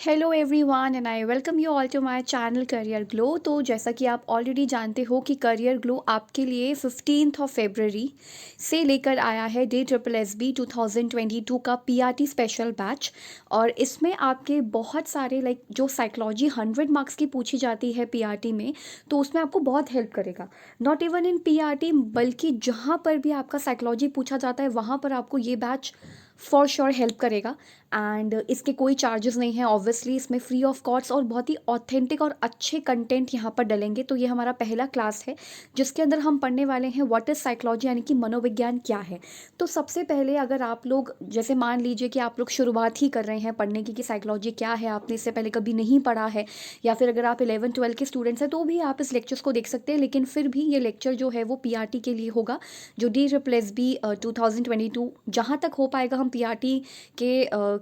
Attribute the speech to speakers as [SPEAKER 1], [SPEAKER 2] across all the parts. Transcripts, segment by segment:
[SPEAKER 1] Hello everyone and I welcome you all to my channel Career Glow. तो जैसा कि आप ऑलरेडी जानते हो कि करियर ग्लो आपके लिए 15 से लेकर आया है DSSB 2022 का PRT स्पेशल बैच। और इसमें आपके बहुत सारे जो साइकोलॉजी 100 मार्क्स की पूछी जाती है PRT में, तो उसमें आपको बहुत हेल्प करेगा। नॉट इवन इन PRT, बल्कि जहाँ पर भी आपका साइकोलॉजी पूछा जाता है वहाँ पर आपको ये बैच फॉर श्योर हेल्प करेगा। एंड इसके कोई चार्जेस नहीं है, ऑब्वियसली इसमें फ्री ऑफ कॉस्ट और बहुत ही ऑथेंटिक और अच्छे कंटेंट यहाँ पर डलेंगे। तो ये हमारा पहला क्लास है जिसके अंदर हम पढ़ने वाले हैं व्हाट इज़ साइकोलॉजी, यानी कि मनोविज्ञान क्या है। तो सबसे पहले अगर आप लोग जैसे मान लीजिए कि आप लोग शुरुआत ही कर रहे हैं पढ़ने की कि साइकोलॉजी क्या है, आपने इससे पहले कभी नहीं पढ़ा है, या फिर अगर आप 11-12 के स्टूडेंट्स हैं तो भी आप इस लेक्चर्स को देख सकते हैं। लेकिन फिर भी ये लेक्चर जो है वो PRT के लिए होगा, जो DSSB 2022 जहाँ तक हो पाएगा हम PRT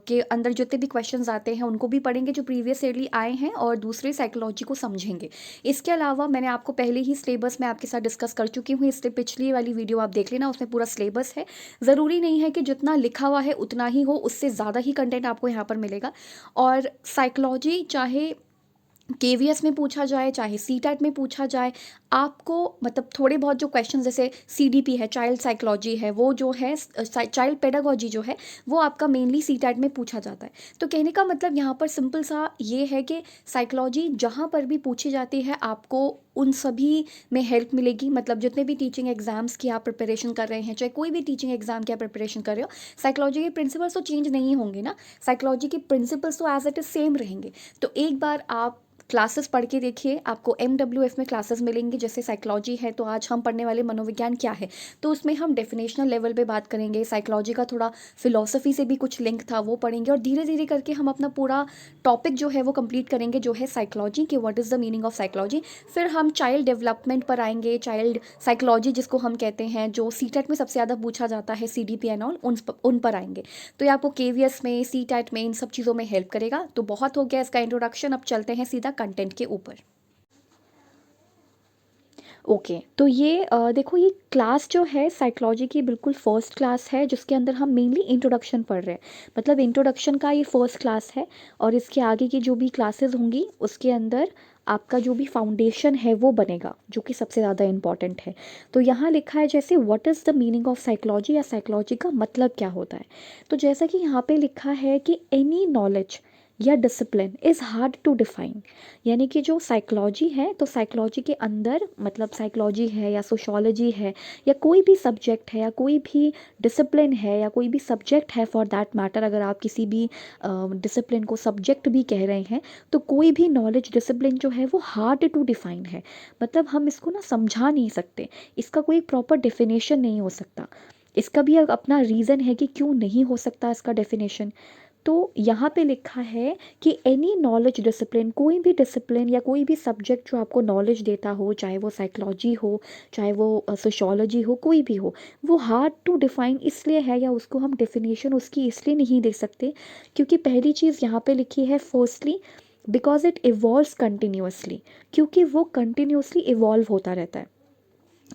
[SPEAKER 1] के अंदर जितने भी क्वेश्चंस आते हैं उनको भी पढ़ेंगे जो प्रीवियस ईयरली आए हैं, और दूसरे साइकोलॉजी को समझेंगे। इसके अलावा मैंने आपको पहले ही सिलेबस में आपके साथ डिस्कस कर चुकी हूँ, इससे पिछली वाली वीडियो आप देख लेना, उसमें पूरा सिलेबस है। ज़रूरी नहीं है कि जितना लिखा हुआ है उतना ही हो, उससे ज़्यादा ही कंटेंट आपको यहाँ पर मिलेगा। और साइकोलॉजी चाहे KVS में पूछा जाए चाहे CTET में पूछा जाए, आपको मतलब थोड़े बहुत जो क्वेश्चन जैसे CDP है, चाइल्ड साइकोलॉजी है, वो जो है चाइल्ड पेडागोजी जो है वो आपका मेनली CTET में पूछा जाता है। तो कहने का मतलब यहाँ पर सिंपल सा ये है कि साइकोलॉजी जहाँ पर भी पूछी जाती है आपको उन सभी में हेल्प मिलेगी। मतलब जितने भी टीचिंग एग्जाम्स की आप प्रिपरेशन कर रहे हैं, चाहे कोई भी टीचिंग एग्जाम की आप प्रिपरेशन कर रहे हो, साइकोलॉजी के प्रिंसिपल्स तो चेंज नहीं होंगे ना, साइकोलॉजी के प्रिंसिपल्स तो एज इट इज़ सेम रहेंगे। तो एक बार आप क्लासेस पढ़ के देखिए, आपको MWF में क्लासेस मिलेंगी। जैसे साइकोलॉजी है तो आज हम पढ़ने वाले मनोविज्ञान क्या है, तो उसमें हम डेफिनेशनल लेवल पे बात करेंगे। साइकोलॉजी का थोड़ा फिलॉसफी से भी कुछ लिंक था वो पढ़ेंगे, और धीरे धीरे करके हम अपना पूरा टॉपिक जो है वो कंप्लीट करेंगे, जो है साइकोलॉजी कि what is the meaning of psychology. फिर हम चाइल्ड डेवलपमेंट पर आएंगे, चाइल्ड साइकोलॉजी जिसको हम कहते हैं, जो CTET में सबसे ज़्यादा पूछा जाता है, CDP एंड ऑल, उन पर आएंगे। तो ये आपको KVS में, CTET में, इन सब चीज़ों में हेल्प करेगा। तो बहुत हो गया इसका इंट्रोडक्शन, अब चलते हैं सीधा कंटेंट के ऊपर। ओके तो ये देखो, ये क्लास जो है साइकोलॉजी की बिल्कुल फर्स्ट क्लास है जिसके अंदर हम मेनली इंट्रोडक्शन पढ़ रहे हैं। मतलब इंट्रोडक्शन का ये फर्स्ट क्लास है, और इसके आगे की जो भी क्लासेस होंगी उसके अंदर आपका जो भी फाउंडेशन है वो बनेगा, जो कि सबसे ज़्यादा इंपॉर्टेंट है। तो यहाँ लिखा है जैसे what is the meaning of psychology, या साइकोलॉजी का मतलब क्या होता है। तो जैसा कि यहाँ पे लिखा है कि एनी नॉलेज या discipline is hard to define. यानी कि जो साइकोलॉजी है, तो साइकोलॉजी के अंदर मतलब साइकोलॉजी है या सोशोलॉजी है या कोई भी सब्जेक्ट है या कोई भी डिसिप्लिन है या कोई भी सब्जेक्ट है फॉर दैट मैटर, अगर आप किसी भी डिसिप्लिन को सब्जेक्ट भी कह रहे हैं, तो कोई भी नॉलेज डिसिप्लिन जो है वो हार्ड टू डिफाइन है। मतलब हम इसको ना समझा नहीं सकते, इसका कोई प्रॉपर डेफिनेशन नहीं हो सकता। इसका भी एक अपना रीज़न है कि क्यों नहीं हो सकता इसका डेफिनेशन। तो यहाँ पे लिखा है कि एनी नॉलेज डिसिप्लिन, कोई भी डिसिप्लिन या कोई भी सब्जेक्ट जो आपको नॉलेज देता हो, चाहे वो साइकोलॉजी हो, चाहे वो सोशोलॉजी हो, कोई भी हो, वो हार्ड टू डिफाइन इसलिए है, या उसको हम डेफिनेशन उसकी इसलिए नहीं दे सकते क्योंकि पहली चीज़ यहाँ पे लिखी है, firstly because it evolves continuously, क्योंकि वो कंटिन्यूसली इवॉल्व होता रहता है।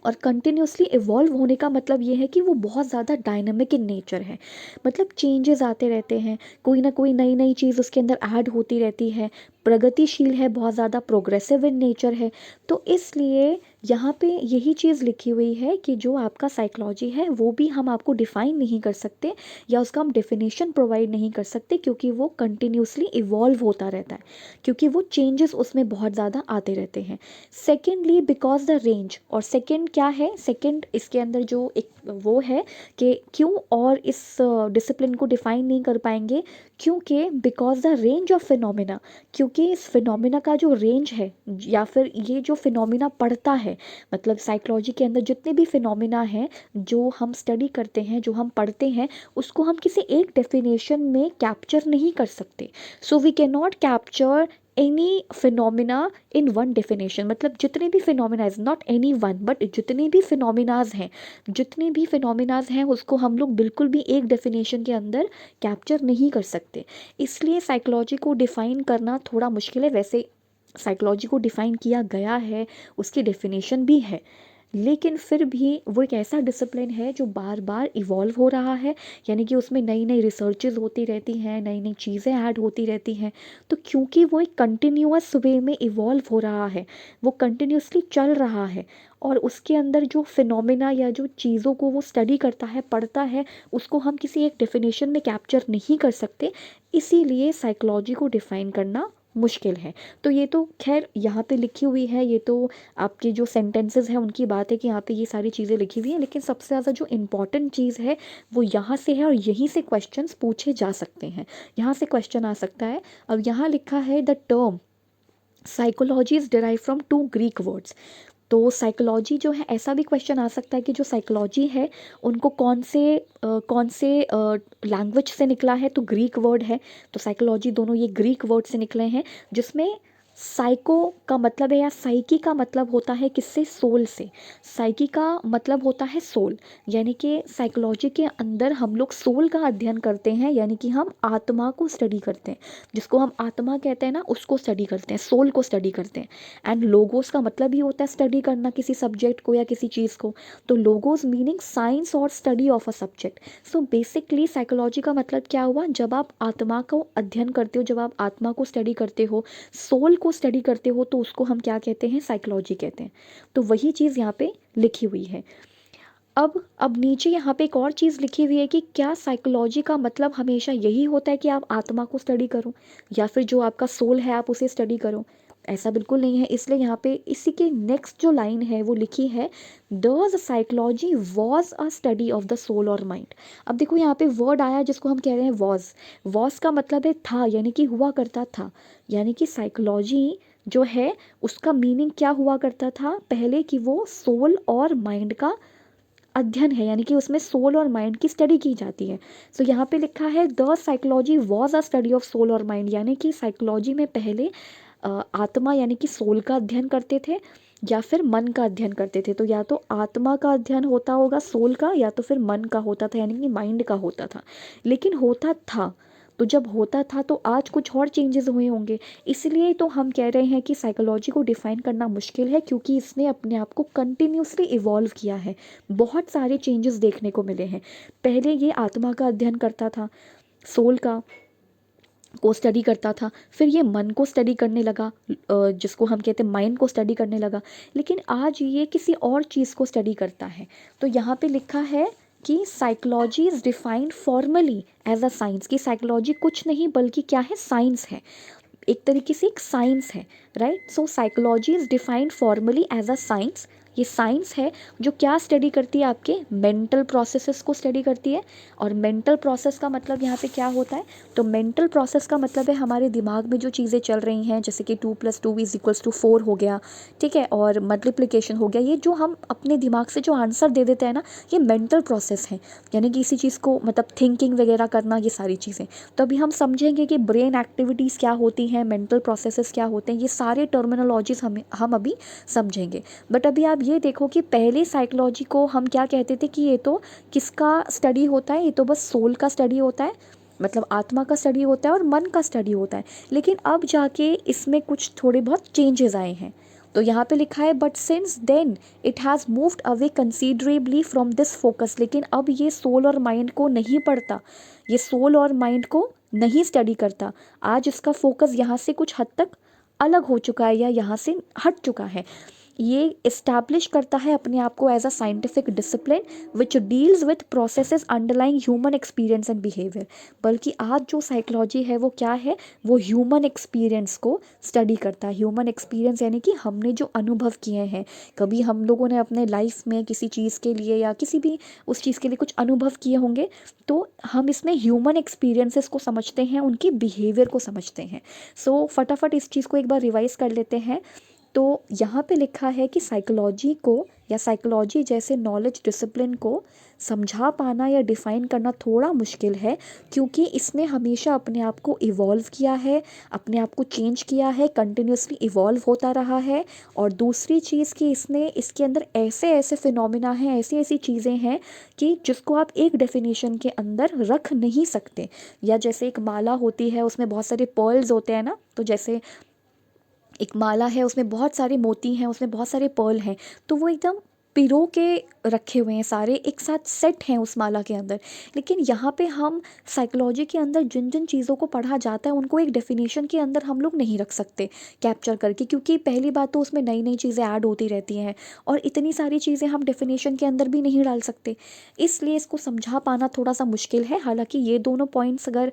[SPEAKER 1] और कंटिन्यूसली इवॉल्व होने का मतलब ये है कि वो बहुत ज़्यादा डायनामिक इन नेचर है। मतलब चेंजेस आते रहते हैं, कोई ना कोई नई नई चीज़ उसके अंदर ऐड होती रहती है, प्रगतिशील है, बहुत ज़्यादा प्रोग्रेसिव इन नेचर है। तो इसलिए यहाँ पे यही चीज़ लिखी हुई है कि जो आपका साइकोलॉजी है वो भी हम आपको डिफ़ाइन नहीं कर सकते या उसका हम डेफिनेशन प्रोवाइड नहीं कर सकते, क्योंकि वो कंटिन्यूसली इवॉल्व होता रहता है, क्योंकि वो चेंजेस उसमें बहुत ज़्यादा आते रहते हैं। सेकेंडली बिकॉज द रेंज, और सेकेंड क्या है, सेकेंड इसके अंदर जो एक वो है कि क्यों और इस डिसिप्लिन को डिफ़ाइन नहीं कर पाएंगे, क्योंकि because the range of phenomena, क्योंकि इस फिनोमिना का जो रेंज है या फिर ये जो फिनोमिना पढ़ता है, मतलब साइकोलॉजी के अंदर जितने भी फिनोमिना हैं जो हम स्टडी करते हैं, जो हम पढ़ते हैं, उसको हम किसी एक डेफिनेशन में कैप्चर नहीं कर सकते। So we can not capture any phenomena in one definition. मतलब जितने भी phenomenas, not any one but जितने भी फिनोमिनाज हैं, जितने भी फिनोमिनाज हैं उसको हम लोग बिल्कुल भी एक डेफिनेशन के अंदर कैप्चर नहीं कर सकते। इसलिए साइकोलॉजी को डिफ़ाइन करना थोड़ा मुश्किल है। वैसे साइकोलॉजी को डिफ़ाइन किया गया है, उसकी डेफिनेशन भी है, लेकिन फिर भी वो एक ऐसा डिसिप्लिन है जो बार बार इवॉल्व हो रहा है, यानी कि उसमें नई नई रिसर्चेज होती रहती हैं, नई नई चीज़ें ऐड होती रहती हैं। तो क्योंकि वो एक कंटिन्यूअस वे में इवॉल्व हो रहा है, वो कंटिन्यूसली चल रहा है, और उसके अंदर जो फिनोमिना या जो चीज़ों को वो स्टडी करता है, पढ़ता है, उसको हम किसी एक डेफिनेशन में कैप्चर नहीं कर सकते, इसीलिए साइकोलॉजी को डिफ़ाइन करना मुश्किल है। तो ये तो खैर यहाँ पे लिखी हुई है, ये तो आपके जो सेंटेंसेस हैं उनकी बात है कि यहाँ पे ये सारी चीज़ें लिखी हुई हैं, लेकिन सबसे ज़्यादा जो इम्पॉर्टेंट चीज़ है वो यहाँ से है, और यहीं से क्वेश्चंस पूछे जा सकते हैं, यहाँ से क्वेश्चन आ सकता है। अब यहाँ लिखा है the term psychology is derive from 2 Greek words. तो साइकोलॉजी जो है, ऐसा भी क्वेश्चन आ सकता है कि जो साइकोलॉजी है उनको कौन से लैंग्वेज से निकला है, तो ग्रीक वर्ड है, तो साइकोलॉजी दोनों ये ग्रीक वर्ड से निकले हैं, जिसमें साइको का मतलब है या साइकी का मतलब होता है किससे, सोल से। साइकी का मतलब होता है सोल, यानी कि साइकोलॉजी के अंदर हम लोग सोल का अध्ययन करते हैं, यानी कि हम आत्मा को स्टडी करते हैं, जिसको हम आत्मा कहते हैं ना, उसको स्टडी करते हैं, सोल को स्टडी करते हैं। एंड लोगोस का मतलब ही होता है स्टडी करना किसी सब्जेक्ट को या किसी चीज़ को, तो लोगोस मीनिंग साइंस और study of a subject. So basically psychology का मतलब क्या हुआ, जब आप आत्मा को अध्ययन करते हो, जब आप आत्मा को स्टडी करते हो, सोल को स्टडी करते हो, तो उसको हम क्या कहते हैं, साइकोलॉजी कहते हैं। तो वही चीज़ यहाँ पे लिखी हुई है। अब नीचे यहाँ पे एक और चीज़ लिखी हुई है कि क्या साइकोलॉजी का मतलब हमेशा यही होता है कि आप आत्मा को स्टडी करो, या फिर जो आपका सोल है आप उसे स्टडी करो, ऐसा बिल्कुल नहीं है। इसलिए यहाँ पे इसी के नेक्स्ट जो लाइन है वो लिखी है, the psychology was a study of the soul और माइंड। अब देखो यहाँ पे वर्ड आया जिसको हम कह रहे हैं वॉज का मतलब है था, यानी कि हुआ करता था, यानी कि साइकोलॉजी जो है उसका मीनिंग क्या हुआ करता था पहले, कि वो सोल और माइंड का अध्ययन है, यानी कि उसमें सोल और माइंड की स्टडी की जाती है। सो यहाँ पे लिखा है the psychology was a study of soul और माइंड, यानी कि साइकोलॉजी में पहले आत्मा यानी कि सोल का अध्ययन करते थे या फिर मन का अध्ययन करते थे। तो या तो आत्मा का अध्ययन होता होगा सोल का, या तो फिर मन का होता था, यानी कि माइंड का होता था, लेकिन होता था। तो जब होता था तो आज कुछ और चेंजेस हुए होंगे, इसलिए तो हम कह रहे हैं कि साइकोलॉजी को डिफ़ाइन करना मुश्किल है, क्योंकि इसने अपने आप को कंटिन्यूसली इवॉल्व किया है, बहुत सारे चेंजेस देखने को मिले हैं। पहले ये आत्मा का अध्ययन करता था, सोल को स्टडी करता था, फिर ये मन को स्टडी करने लगा, जिसको हम कहते हैं माइंड को स्टडी करने लगा, लेकिन आज ये किसी और चीज़ को स्टडी करता है। तो यहाँ पे लिखा है कि psychology is defined formally as a science, कि साइकोलॉजी कुछ नहीं बल्कि क्या है, साइंस है, एक तरीके से एक साइंस है, right. So psychology is defined formally as a science, ये साइंस है जो क्या स्टडी करती है, आपके मेंटल प्रोसेसेस को स्टडी करती है। और मेंटल प्रोसेस का मतलब यहाँ पे क्या होता है, तो मेंटल प्रोसेस का मतलब है हमारे दिमाग में जो चीज़ें चल रही हैं, जैसे कि 2+2=4 हो गया, ठीक है, और मल्टीप्लिकेशन हो गया, ये जो हम अपने दिमाग से जो आंसर दे देते हैं ना, ये मेंटल प्रोसेस है, यानी कि इसी चीज़ को मतलब थिंकिंग वगैरह करना, ये सारी चीज़ें। तो अभी हम समझेंगे कि ब्रेन एक्टिविटीज़ क्या होती हैं, मेंटल प्रोसेसेस क्या होते हैं, ये सारे टर्मिनोलॉजीज हम अभी समझेंगे। बट अभी आप ये देखो कि पहले साइकोलॉजी को हम क्या कहते थे, कि ये तो किसका स्टडी होता है, ये तो बस सोल का स्टडी होता है, मतलब आत्मा का स्टडी होता है और मन का स्टडी होता है। लेकिन अब जाके इसमें कुछ थोड़े बहुत चेंजेस आए हैं। तो यहाँ पे लिखा है but since then it has moved away considerably from this focus, लेकिन अब ये सोल और माइंड को नहीं पढ़ता, ये सोल और माइंड को नहीं स्टडी करता। आज इसका फोकस यहाँ से कुछ हद तक अलग हो चुका है या यहाँ से हट चुका है। ये इस्टेब्लिश करता है अपने आप को as a scientific discipline which deals with processes underlying human experience and behaviour. बल्कि आज जो साइकोलॉजी है वो क्या है, वो ह्यूमन एक्सपीरियंस को स्टडी करता है। ह्यूमन एक्सपीरियंस यानी कि हमने जो अनुभव किए हैं, कभी हम लोगों ने अपने लाइफ में किसी चीज़ के लिए या किसी भी उस चीज़ के लिए कुछ अनुभव किए होंगे, तो हम इसमें ह्यूमन एक्सपीरियंसेस को समझते हैं, उनके बिहेवियर को समझते हैं। सो फटाफट इस चीज़ को एक बार रिवाइज कर लेते हैं। तो यहाँ पे लिखा है कि साइकोलॉजी को या साइकोलॉजी जैसे नॉलेज डिसिप्लिन को समझा पाना या डिफ़ाइन करना थोड़ा मुश्किल है, क्योंकि इसने हमेशा अपने आप को इवॉल्व किया है, अपने आप को चेंज किया है, कंटिन्यूसली इवॉल्व होता रहा है। और दूसरी चीज़ कि इसने इसके अंदर ऐसे ऐसे फिनोमिना हैं, ऐसी ऐसी चीज़ें हैं कि जिसको आप एक डेफिनेशन के अंदर रख नहीं सकते। या जैसे एक माला होती है, उसमें बहुत सारे पर्ल्स होते हैं ना, तो जैसे एक माला है उसमें बहुत सारे मोती हैं, उसमें बहुत सारे पर्ल हैं, तो वो एकदम पिरो के रखे हुए हैं, सारे एक साथ सेट हैं उस माला के अंदर। लेकिन यहाँ पे हम साइकोलॉजी के अंदर जिन जिन चीज़ों को पढ़ा जाता है उनको एक डेफिनेशन के अंदर हम लोग नहीं रख सकते कैप्चर करके, क्योंकि पहली बात तो उसमें नई नई चीज़ें ऐड होती रहती हैं और इतनी सारी चीज़ें हम डेफिनेशन के अंदर भी नहीं डाल सकते, इसलिए इसको समझा पाना थोड़ा सा मुश्किल है। हालांकि ये दोनों पॉइंट्स अगर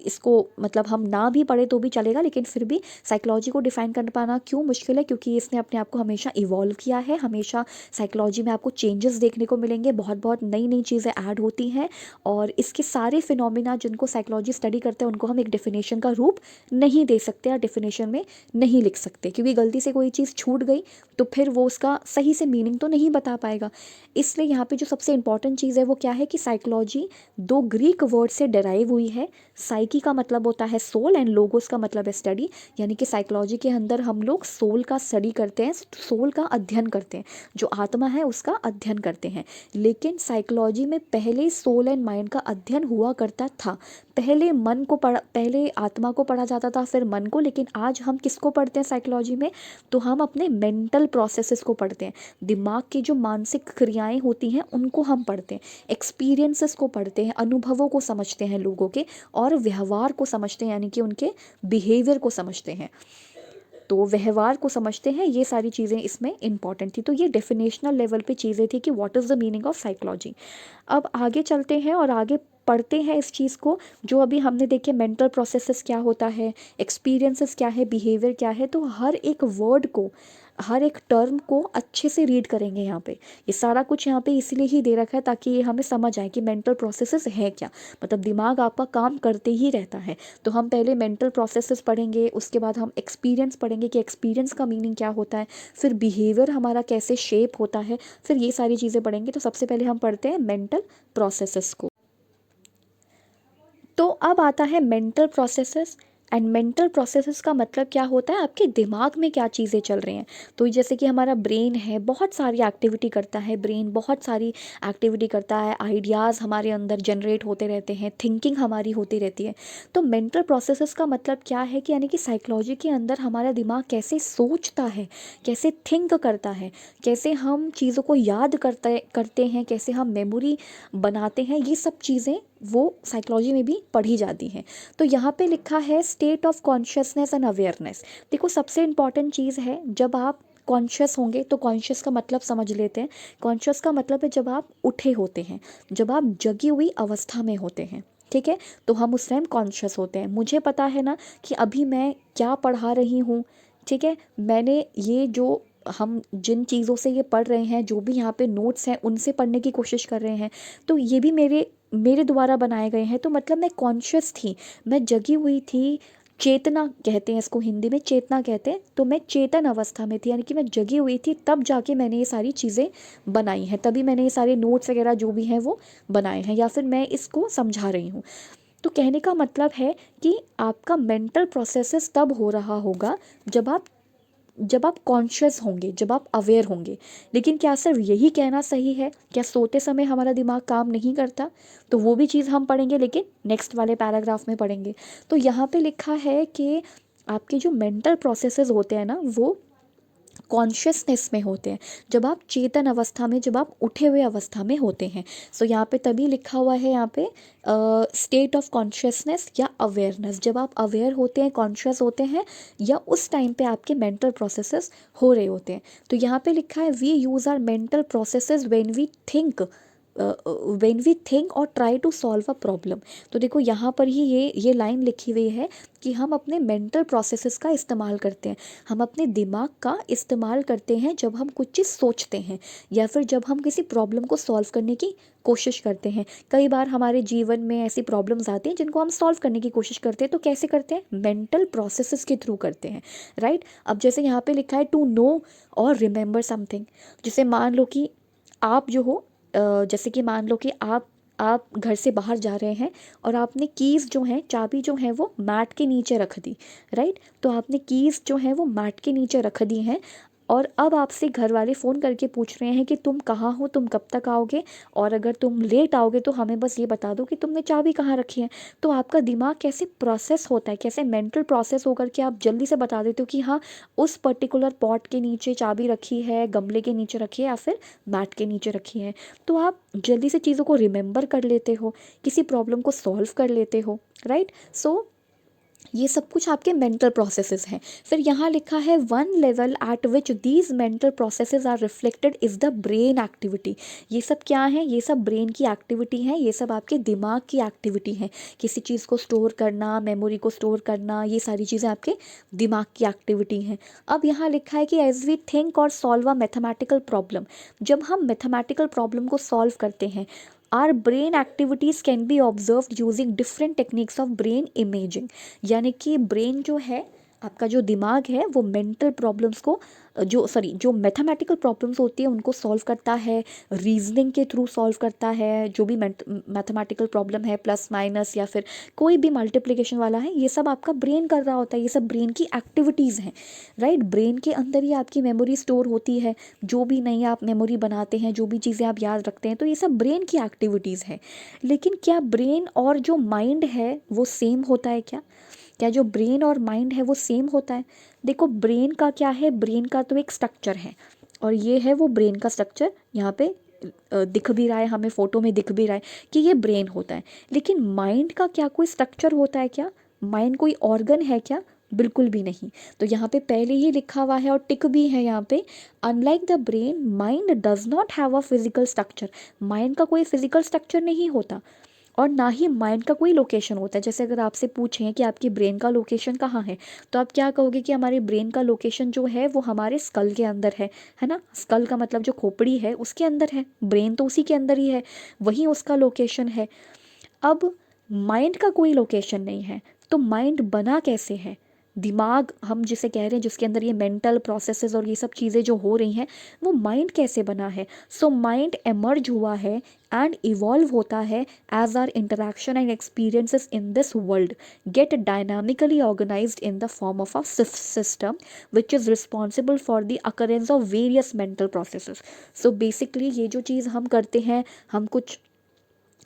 [SPEAKER 1] इसको मतलब हम ना भी पढ़े तो भी चलेगा, लेकिन फिर भी साइकोलॉजी को डिफाइन कर पाना क्यों मुश्किल है, क्योंकि इसने अपने आप को हमेशा इवॉल्व किया है। हमेशा साइकोलॉजी में आपको चेंजेस देखने को मिलेंगे, बहुत बहुत नई नई चीज़ें ऐड होती हैं और इसके सारे फिनोमिना जिनको साइकोलॉजी स्टडी करते हैं उनको हम एक डेफिनेशन का रूप नहीं दे सकते या डेफिनेशन में नहीं लिख सकते, क्योंकि गलती से कोई चीज़ छूट गई तो फिर वो उसका सही से मीनिंग तो नहीं बता पाएगा। इसलिए यहाँ पे जो सबसे इंपॉर्टेंट चीज़ है वो क्या है कि साइकोलॉजी दो ग्रीक वर्ड से डेराइव हुई है। साइकी का मतलब होता है सोल एंड लोगोस का मतलब है स्टडी, यानी कि साइकोलॉजी के अंदर हम लोग सोल का स्टडी करते हैं, सोल का अध्ययन करते हैं, जो आत्मा है उसका अध्ययन करते हैं। लेकिन साइकोलॉजी में पहले सोल एंड माइंड का अध्ययन हुआ करता था। पहले आत्मा को पढ़ा जाता था, फिर मन को। लेकिन आज हम किसको पढ़ते हैं साइकोलॉजी में, तो हम अपने मेंटल प्रोसेसेस को पढ़ते हैं, दिमाग की जो मानसिक क्रियाएं होती हैं उनको हम पढ़ते हैं, एक्सपीरियंसेस को पढ़ते हैं, अनुभवों को समझते हैं लोगों के, और व्यवहार को समझते हैं, यानी कि उनके बिहेवियर को समझते हैं। तो व्यवहार को समझते हैं, ये सारी चीज़ें इसमें इंपॉर्टेंट थी। तो ये डेफिनेशनल लेवल पे चीज़ें थी कि what is the meaning of psychology. अब आगे चलते हैं और आगे पढ़ते हैं इस चीज़ को, जो अभी हमने देखे मेंटल प्रोसेसेस क्या होता है, एक्सपीरियंसेस क्या है, बिहेवियर क्या है। तो हर एक वर्ड को, हर एक टर्म को अच्छे से रीड करेंगे यहाँ पे। ये सारा कुछ यहाँ पे इसलिए ही दे रखा है ताकि ये हमें समझ आए कि मेंटल प्रोसेसेस है क्या। मतलब दिमाग आपका काम करते ही रहता है। तो हम पहले मेंटल प्रोसेसेस पढ़ेंगे, उसके बाद हम एक्सपीरियंस पढ़ेंगे कि एक्सपीरियंस का मीनिंग क्या होता है, फिर बिहेवियर हमारा कैसे शेप होता है, फिर ये सारी चीज़ें पढ़ेंगे। तो सबसे पहले हम पढ़ते हैं मेंटल प्रोसेसेस को। तो अब आता है mental processes. And mental processes का मतलब क्या होता है, आपके दिमाग में क्या चीज़ें चल रही हैं। तो जैसे कि हमारा ब्रेन है, बहुत सारी एक्टिविटी करता है, ब्रेन बहुत सारी एक्टिविटी करता है, आइडियाज़ हमारे अंदर जनरेट होते रहते हैं, थिंकिंग हमारी होती रहती है। तो मेंटल प्रोसेसेस का मतलब क्या है कि यानी कि साइकोलॉजी के अंदर हमारा दिमाग कैसे सोचता है, कैसे थिंक करता है, कैसे हम चीज़ों को याद करते हैं, कैसे हम मेमोरी बनाते हैं, ये सब चीज़ें वो साइकोलॉजी में भी पढ़ी जाती हैं। तो यहाँ पे लिखा है state of consciousness and awareness. देखो सबसे इम्पॉर्टेंट चीज़ है, जब आप कॉन्शियस होंगे, तो कॉन्शियस का मतलब समझ लेते हैं। कॉन्शियस का मतलब है जब आप उठे होते हैं, जब आप जगी हुई अवस्था में होते हैं, ठीक है, तो हम उस टाइम कॉन्शियस होते हैं। मुझे पता है ना कि अभी मैं क्या पढ़ा रही हूँ, ठीक है, मैंने ये जो हम जिन चीज़ों से ये पढ़ रहे हैं, जो भी यहाँ पे नोट्स हैं उनसे पढ़ने की कोशिश कर रहे हैं, तो ये भी मेरे मेरे द्वारा बनाए गए हैं। तो मतलब मैं कॉन्शियस थी, मैं जगी हुई थी, चेतना कहते हैं इसको, हिंदी में चेतना कहते हैं। तो मैं चेतन अवस्था में थी, यानी कि मैं जगी हुई थी, तब जाके मैंने ये सारी चीज़ें बनाई हैं, तभी मैंने ये सारे नोट्स वगैरह जो भी हैं वो बनाए हैं, या फिर मैं इसको समझा रही हूँ। तो कहने का मतलब है कि आपका मेंटल प्रोसेसेस तब हो रहा होगा जब आप कॉन्शियस होंगे, जब आप अवेयर होंगे। लेकिन क्या सिर्फ यही कहना सही है, क्या सोते समय हमारा दिमाग काम नहीं करता? तो वो भी चीज़ हम पढ़ेंगे, लेकिन नेक्स्ट वाले पैराग्राफ में पढ़ेंगे। तो यहाँ पे लिखा है कि आपके जो मेंटल प्रोसेसेस होते हैं ना, वो कॉन्शियसनेस में होते हैं, जब आप चेतन अवस्था में, जब आप उठे हुए अवस्था में होते हैं। सो यहाँ पे तभी लिखा हुआ है यहाँ पे स्टेट ऑफ कॉन्शियसनेस या अवेयरनेस, जब आप अवेयर होते हैं, कॉन्शियस होते हैं, या उस टाइम पे आपके मेंटल प्रोसेसेस हो रहे होते हैं। तो यहाँ पे लिखा है we use our mental processes when we think or try to solve a problem. तो देखो यहाँ पर ही ये लाइन लिखी हुई है कि हम अपने मेंटल प्रोसेसेस का इस्तेमाल करते हैं, हम अपने दिमाग का इस्तेमाल करते हैं जब हम कुछ चीज़ सोचते हैं, या फिर जब हम किसी प्रॉब्लम को सॉल्व करने की कोशिश करते हैं। कई बार हमारे जीवन में ऐसी प्रॉब्लम्स आती हैं जिनको हम सॉल्व करने की कोशिश करते हैं। तो कैसे करते हैं? मेंटल प्रोसेसेस के थ्रू करते हैं, राइट। अब जैसे यहाँ पे लिखा है टू नो और रिमेंबर समथिंग। जैसे मान लो कि आप जो हो, जैसे कि मान लो कि आप घर से बाहर जा रहे हैं और आपने कीज़ जो हैं, चाबी जो है वो मैट के नीचे रख दी, राइट। तो आपने कीज़ जो है वो मैट के नीचे रख दी हैं। और अब आपसे घर वाले फ़ोन करके पूछ रहे हैं कि तुम कहाँ हो, तुम कब तक आओगे, और अगर तुम लेट आओगे तो हमें बस ये बता दो कि तुमने चाबी कहाँ रखी है। तो आपका दिमाग कैसे प्रोसेस होता है, कैसे मेंटल प्रोसेस होकर के आप जल्दी से बता देते हो कि हाँ उस पर्टिकुलर पॉट के नीचे चाबी रखी है, गमले के नीचे रखी है या फिर मैट के नीचे रखी है। तो आप जल्दी से चीज़ों को रिमेंबर कर लेते हो, किसी प्रॉब्लम को सॉल्व कर लेते हो, राइट। सो ये सब कुछ आपके मेंटल प्रोसेसेस हैं। फिर यहाँ लिखा है one level at which these mental processes are reflected is the brain activity. ये सब क्या है, ये सब ब्रेन की एक्टिविटी है, ये सब आपके दिमाग की एक्टिविटी है। किसी चीज़ को स्टोर करना, मेमोरी को स्टोर करना, ये सारी चीज़ें आपके दिमाग की एक्टिविटी हैं। अब यहाँ लिखा है कि एज वी थिंक और सॉल्व अ मैथमेटिकल प्रॉब्लम, जब हम मैथमेटिकल प्रॉब्लम को सॉल्व करते हैं, our brain activities can be observed using different techniques of brain imaging. यानी कि ब्रेन जो है, आपका जो दिमाग है, वो मेंटल प्रॉब्लम्स को जो मैथमेटिकल प्रॉब्लम्स होती है उनको सॉल्व करता है, रीजनिंग के थ्रू सॉल्व करता है। जो भी मैथमेटिकल प्रॉब्लम है, प्लस माइनस या फिर कोई भी मल्टीप्लिकेशन वाला है, ये सब आपका ब्रेन कर रहा होता है, ये सब ब्रेन की एक्टिविटीज़ हैं, राइट। ब्रेन के अंदर ही आपकी मेमोरी स्टोर होती है, जो भी नई आप मेमोरी बनाते हैं, जो भी चीज़ें आप याद रखते हैं, तो ये सब ब्रेन की एक्टिविटीज़ हैं। लेकिन क्या ब्रेन और जो माइंड है वो सेम होता है क्या? क्या जो ब्रेन और माइंड है वो सेम होता है? देखो, ब्रेन का क्या है, ब्रेन का तो एक स्ट्रक्चर है, और ये है वो ब्रेन का स्ट्रक्चर। यहाँ पे दिख भी रहा है, हमें फ़ोटो में दिख भी रहा है कि ये ब्रेन होता है। लेकिन माइंड का क्या कोई स्ट्रक्चर होता है क्या? माइंड कोई ऑर्गन है क्या? बिल्कुल भी नहीं। तो यहाँ पे पहले ही लिखा हुआ है और टिक भी है यहाँ पे, unlike the brain mind does not have a physical structure. Mind का कोई फिजिकल स्ट्रक्चर नहीं होता, और ना ही माइंड का कोई लोकेशन होता है। जैसे अगर आपसे पूछें कि आपकी ब्रेन का लोकेशन कहाँ है, तो आप क्या कहोगे कि हमारे ब्रेन का लोकेशन जो है वो हमारे स्कल के अंदर है ना। स्कल का मतलब जो खोपड़ी है उसके अंदर है, ब्रेन तो उसी के अंदर ही है, वहीं उसका लोकेशन है। अब माइंड का कोई लोकेशन नहीं है, तो माइंड बना कैसे है? दिमाग हम जिसे कह रहे हैं, जिसके अंदर ये मेंटल प्रोसेसेस और ये सब चीज़ें जो हो रही हैं, वो माइंड कैसे बना है? सो माइंड एमर्ज हुआ है एंड इवॉल्व होता है as our interaction and experiences in this world get dynamically organised in the form of a system which is responsible for the occurrence of various mental processes. So basically ये जो चीज़ हम करते हैं, हम कुछ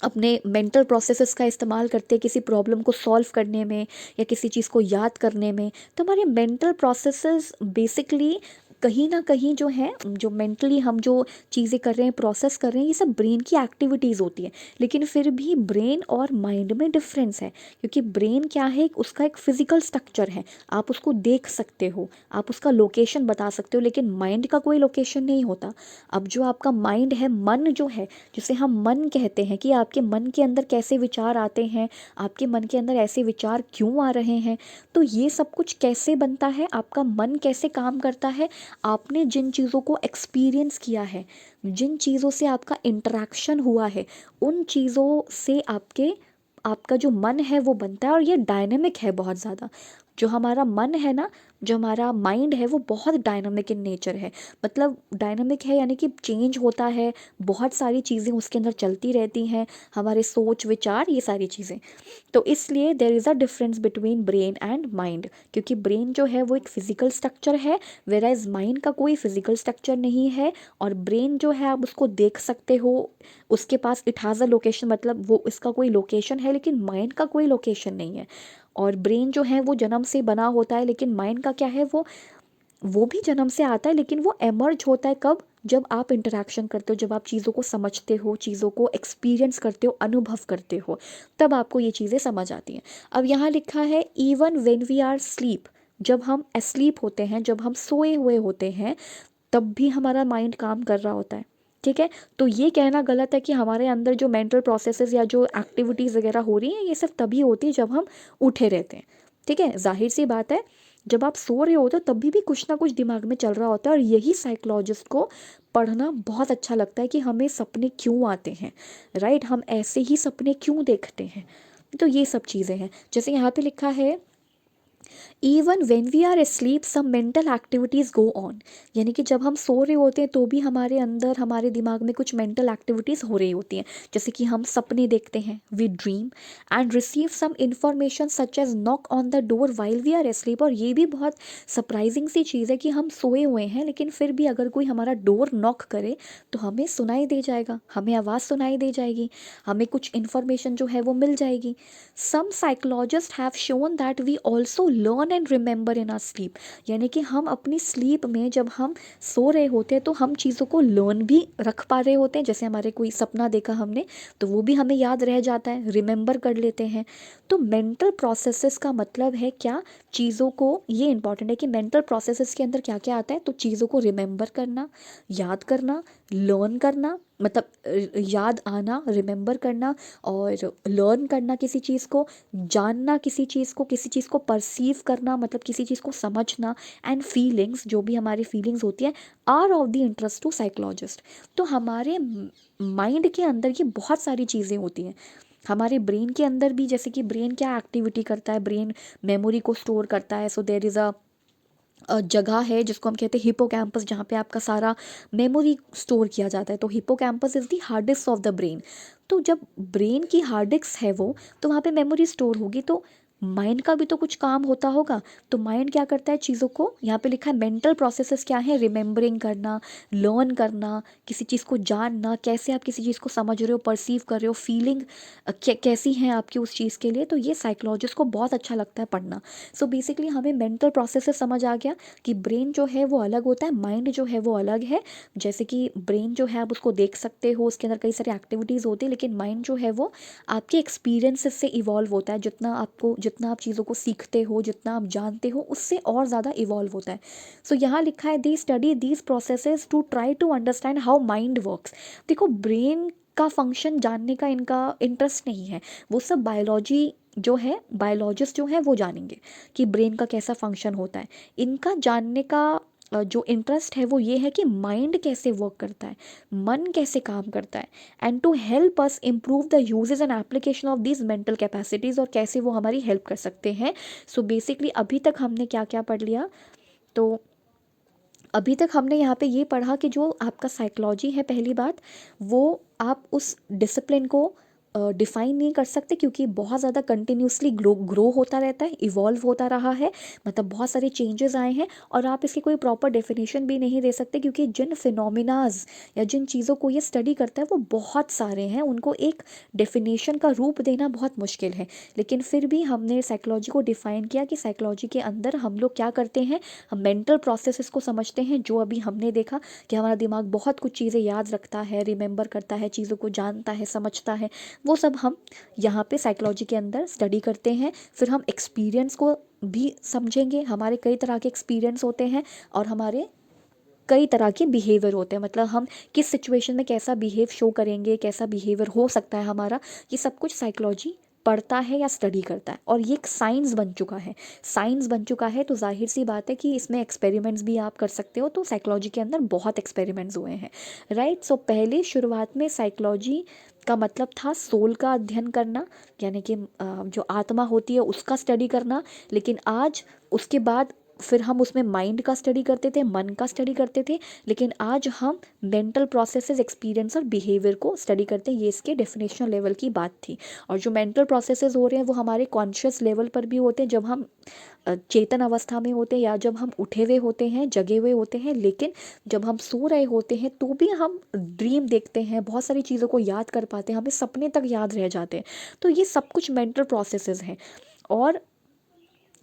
[SPEAKER 1] अपने मेंटल प्रोसेसेस का इस्तेमाल करते हैं किसी प्रॉब्लम को सॉल्व करने में या किसी चीज़ को याद करने में, तो हमारे मेंटल प्रोसेसेस बेसिकली कहीं ना कहीं जो है, जो मेंटली हम जो चीज़ें कर रहे हैं, प्रोसेस कर रहे हैं, ये सब ब्रेन की एक्टिविटीज़ होती है। लेकिन फिर भी ब्रेन और माइंड में डिफरेंस है, क्योंकि ब्रेन क्या है, उसका एक फिजिकल स्ट्रक्चर है, आप उसको देख सकते हो, आप उसका लोकेशन बता सकते हो, लेकिन माइंड का कोई लोकेशन नहीं होता। अब जो आपका माइंड है, मन जो है, जिसे हम मन कहते हैं, कि आपके मन के अंदर कैसे विचार आते हैं, आपके मन के अंदर ऐसे विचार क्यों आ रहे हैं, तो ये सब कुछ कैसे बनता है, आपका मन कैसे काम करता है, आपने जिन चीज़ों को एक्सपीरियंस किया है, जिन चीज़ों से आपका इंटरेक्शन हुआ है, उन चीज़ों से आपका जो मन है वो बनता है। और ये डायनेमिक है बहुत ज़्यादा। जो हमारा मन है ना, जो हमारा माइंड है, वो बहुत डायनामिक इन नेचर है। मतलब डायनामिक है यानी कि चेंज होता है, बहुत सारी चीज़ें उसके अंदर चलती रहती हैं, हमारे सोच विचार, ये सारी चीज़ें। तो इसलिए there is a difference between brain and mind, क्योंकि ब्रेन जो है वो एक फिजिकल स्ट्रक्चर है, वेर एज माइंड का कोई फिजिकल स्ट्रक्चर नहीं है। और ब्रेन जो है आप उसको देख सकते हो, उसके पास इट हैज़ अ लोकेशन, मतलब वो इसका कोई लोकेशन है, लेकिन माइंड का कोई लोकेशन नहीं है। और ब्रेन जो है वो जन्म से बना होता है, लेकिन माइंड का क्या है, वो भी जन्म से आता है, लेकिन वो एमर्ज होता है कब? जब आप इंटरेक्शन करते हो, जब आप चीज़ों को समझते हो, चीज़ों को एक्सपीरियंस करते हो, अनुभव करते हो, तब आपको ये चीज़ें समझ आती हैं। अब यहाँ लिखा है even when we are sleep, जब हम एस्लीप होते हैं, जब हम सोए हुए होते हैं, तब भी हमारा माइंड काम कर रहा होता है। ठीक है, तो ये कहना गलत है कि हमारे अंदर जो मेंटल प्रोसेसेस या जो एक्टिविटीज़ वगैरह हो रही हैं, ये सब तभी होती है जब हम उठे रहते हैं। ठीक है, जाहिर सी बात है, जब आप सो रहे होते हो तभी भी कुछ ना कुछ दिमाग में चल रहा होता है। और यही साइकोलॉजिस्ट को पढ़ना बहुत अच्छा लगता है कि हमें सपने क्यों आते हैं, राइट, हम ऐसे ही सपने क्यों देखते हैं। तो ये सब चीज़ें हैं। जैसे यहाँ पे लिखा है even when we are asleep some mental activities go on, यानी कि जब हम सो रहे होते हैं तो भी हमारे अंदर हमारे दिमाग में कुछ मेंटल एक्टिविटीज़ हो रही होती हैं, जैसे कि हम सपने देखते हैं, we dream and receive some information such as knock on the door while we are asleep। और ये भी बहुत सरप्राइजिंग सी चीज़ है कि हम सोए हुए हैं लेकिन फिर भी अगर कोई हमारा डोर नॉक करे तो हमें सुनाई दे जाएगा, हमें आवाज़ सुनाई दे जाएगी, हमें कुछ इन्फॉर्मेशन जो है वो मिल जाएगी। Some psychologist have shown that we also learn and remember in our sleep, यानी कि हम अपनी स्लीप में जब हम सो रहे होते हैं तो हम चीज़ों को लर्न भी रख पा रहे होते हैं, जैसे हमारे कोई सपना देखा हमने तो वो भी हमें याद रह जाता है, रिमेंबर कर लेते हैं। तो मेंटल प्रोसेसेस का मतलब है क्या, चीज़ों को, ये इंपॉर्टेंट है कि मेंटल प्रोसेसेस के अंदर क्या क्या आता है, तो चीज़ों को रिमेंबर करना, याद करना, लर्न करना, मतलब याद आना, रिमेंबर करना और लर्न करना किसी चीज़ को, जानना किसी चीज़ को परसीव करना, मतलब किसी चीज़ को समझना, एंड फीलिंग्स, जो भी हमारी फीलिंग्स होती है, are of the interest to psychologist. तो हमारे माइंड के अंदर ये बहुत सारी चीज़ें होती हैं, हमारे ब्रेन के अंदर भी, जैसे कि ब्रेन क्या एक्टिविटी करता है, ब्रेन मेमोरी को स्टोर करता है। सो देयर इज़ अ जगह है जिसको हम कहते हैं हिपोकैम्पस, जहाँ पे आपका सारा मेमोरी स्टोर किया जाता है। तो hippocampus is the hard disk of the brain. तो जब ब्रेन की हार्ड डिस्क है वो, तो वहाँ पे मेमोरी स्टोर होगी, तो माइंड का भी तो कुछ काम होता होगा। तो माइंड क्या करता है, चीज़ों को, यहाँ पे लिखा है मेंटल प्रोसेसेस क्या है, रिमेंबरिंग करना, लर्न करना, किसी चीज़ को जानना, कैसे आप किसी चीज़ को समझ रहे हो, परसीव कर रहे हो, फीलिंग कैसी है आपकी उस चीज़ के लिए। तो ये साइकोलॉजिस्ट को बहुत अच्छा लगता है पढ़ना। सो बेसिकली हमें मेंटल प्रोसेसेस समझ आ गया कि ब्रेन जो है वो अलग होता है, माइंड जो है वो अलग है। जैसे कि ब्रेन जो है आप उसको देख सकते हो, उसके अंदर कई सारी एक्टिविटीज़ होती है, लेकिन माइंड जो है वो आपके एक्सपीरियंसेस से इवॉल्व होता है। जितना आप चीज़ों को सीखते हो, जितना आप जानते हो, उससे और ज़्यादा इवॉल्व होता है। सो यहाँ लिखा है they study these processes to try to understand how mind works. देखो ब्रेन का फंक्शन जानने का इनका इंटरेस्ट नहीं है, वो सब बायोलॉजी जो है, बायोलॉजिस्ट जो है वो जानेंगे कि ब्रेन का कैसा फंक्शन होता है। इनका जानने का जो इंटरेस्ट है वो ये है कि माइंड कैसे वर्क करता है, मन कैसे काम करता है, and to help us improve the uses and application of this mental capacities, और कैसे वो हमारी हेल्प कर सकते हैं। सो बेसिकली अभी तक हमने क्या क्या पढ़ लिया, तो अभी तक हमने यहाँ पे ये पढ़ा कि जो आपका साइकोलॉजी है, पहली बात वो आप उस डिसिप्लिन को डिफ़ाइन नहीं कर सकते, क्योंकि बहुत ज़्यादा कंटिन्यूसली ग्रो होता रहता है, इवॉल्व होता रहा है, मतलब बहुत सारे चेंजेस आए हैं, और आप इसकी कोई प्रॉपर डेफिनेशन भी नहीं दे सकते, क्योंकि जिन फिनोमिनाज या जिन चीज़ों को ये स्टडी करता है वो बहुत सारे हैं, उनको एक डेफिनेशन का रूप देना बहुत मुश्किल है। लेकिन फिर भी हमने साइकोलॉजी को डिफ़ाइन किया कि साइकोलॉजी के अंदर हम लोग क्या करते हैं, हम मेंटल प्रोसेसेस को समझते हैं, जो अभी हमने देखा कि हमारा दिमाग बहुत कुछ चीज़ें याद रखता है, रिमेंबर करता है, चीज़ों को जानता है, समझता है, वो सब हम यहाँ पे साइकोलॉजी के अंदर स्टडी करते हैं। फिर हम एक्सपीरियंस को भी समझेंगे, हमारे कई तरह के एक्सपीरियंस होते हैं और हमारे कई तरह के बिहेवियर होते हैं, मतलब हम किस सिचुएशन में कैसा बिहेव शो करेंगे, कैसा बिहेवियर हो सकता है हमारा, ये सब कुछ साइकोलॉजी पढ़ता है या स्टडी करता है, और ये एक साइंस बन चुका है। साइंस बन चुका है तो जाहिर सी बात है कि इसमें एक्सपेरिमेंट्स भी आप कर सकते हो, तो साइकोलॉजी के अंदर बहुत एक्सपेरिमेंट्स हुए हैं, राइट। सो पहले शुरुआत में साइकोलॉजी का मतलब था सोल का अध्ययन करना, यानी कि जो आत्मा होती है उसका स्टडी करना। लेकिन आज उसके बाद फिर हम उसमें माइंड का स्टडी करते थे, मन का स्टडी करते थे, लेकिन आज हम मेंटल प्रोसेसेस, एक्सपीरियंस और बिहेवियर को स्टडी करते हैं। ये इसके डेफिनेशनल लेवल की बात थी। और जो मेंटल प्रोसेसेस हो रहे हैं वो हमारे कॉन्शियस लेवल पर भी होते हैं, जब हम चेतन अवस्था में होते हैं या जब हम उठे हुए होते हैं, जगे हुए होते हैं। लेकिन जब हम सो रहे होते हैं तो भी हम ड्रीम देखते हैं, बहुत सारी चीज़ों को याद कर पाते हैं, हमें सपने तक याद रह जाते हैं। तो ये सब कुछ मेंटल प्रोसेसेस हैं। और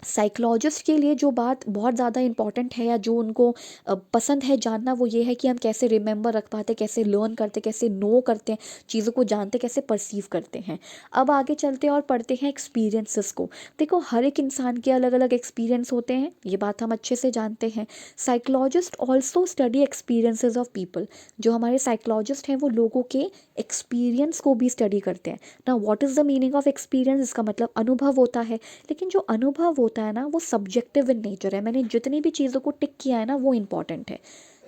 [SPEAKER 1] साइकोलॉजिस्ट के लिए जो बात बहुत ज़्यादा इंपॉर्टेंट है, या जो उनको पसंद है जानना, वो ये है कि हम कैसे रिमेंबर रख पाते, कैसे लर्न करते, कैसे नो करते हैं, चीज़ों को जानते, कैसे परसीव करते हैं। अब आगे चलते हैं और पढ़ते हैं एक्सपीरियंसेस को। देखो हर एक इंसान के अलग अलग एक्सपीरियंस होते हैं, ये बात हम अच्छे से जानते हैं। Psychologist also study experiences of people. जो हमारे साइकोलॉजिस्ट हैं वो लोगों के एक्सपीरियंस को भी स्टडी करते हैं ना। What is the meaning of experience, इसका मतलब अनुभव होता है, लेकिन जो अनुभव होता है ना वो सब्जेक्टिव इन नेचर है। मैंने जितनी भी चीज़ों को टिक किया है ना वो इंपॉर्टेंट है,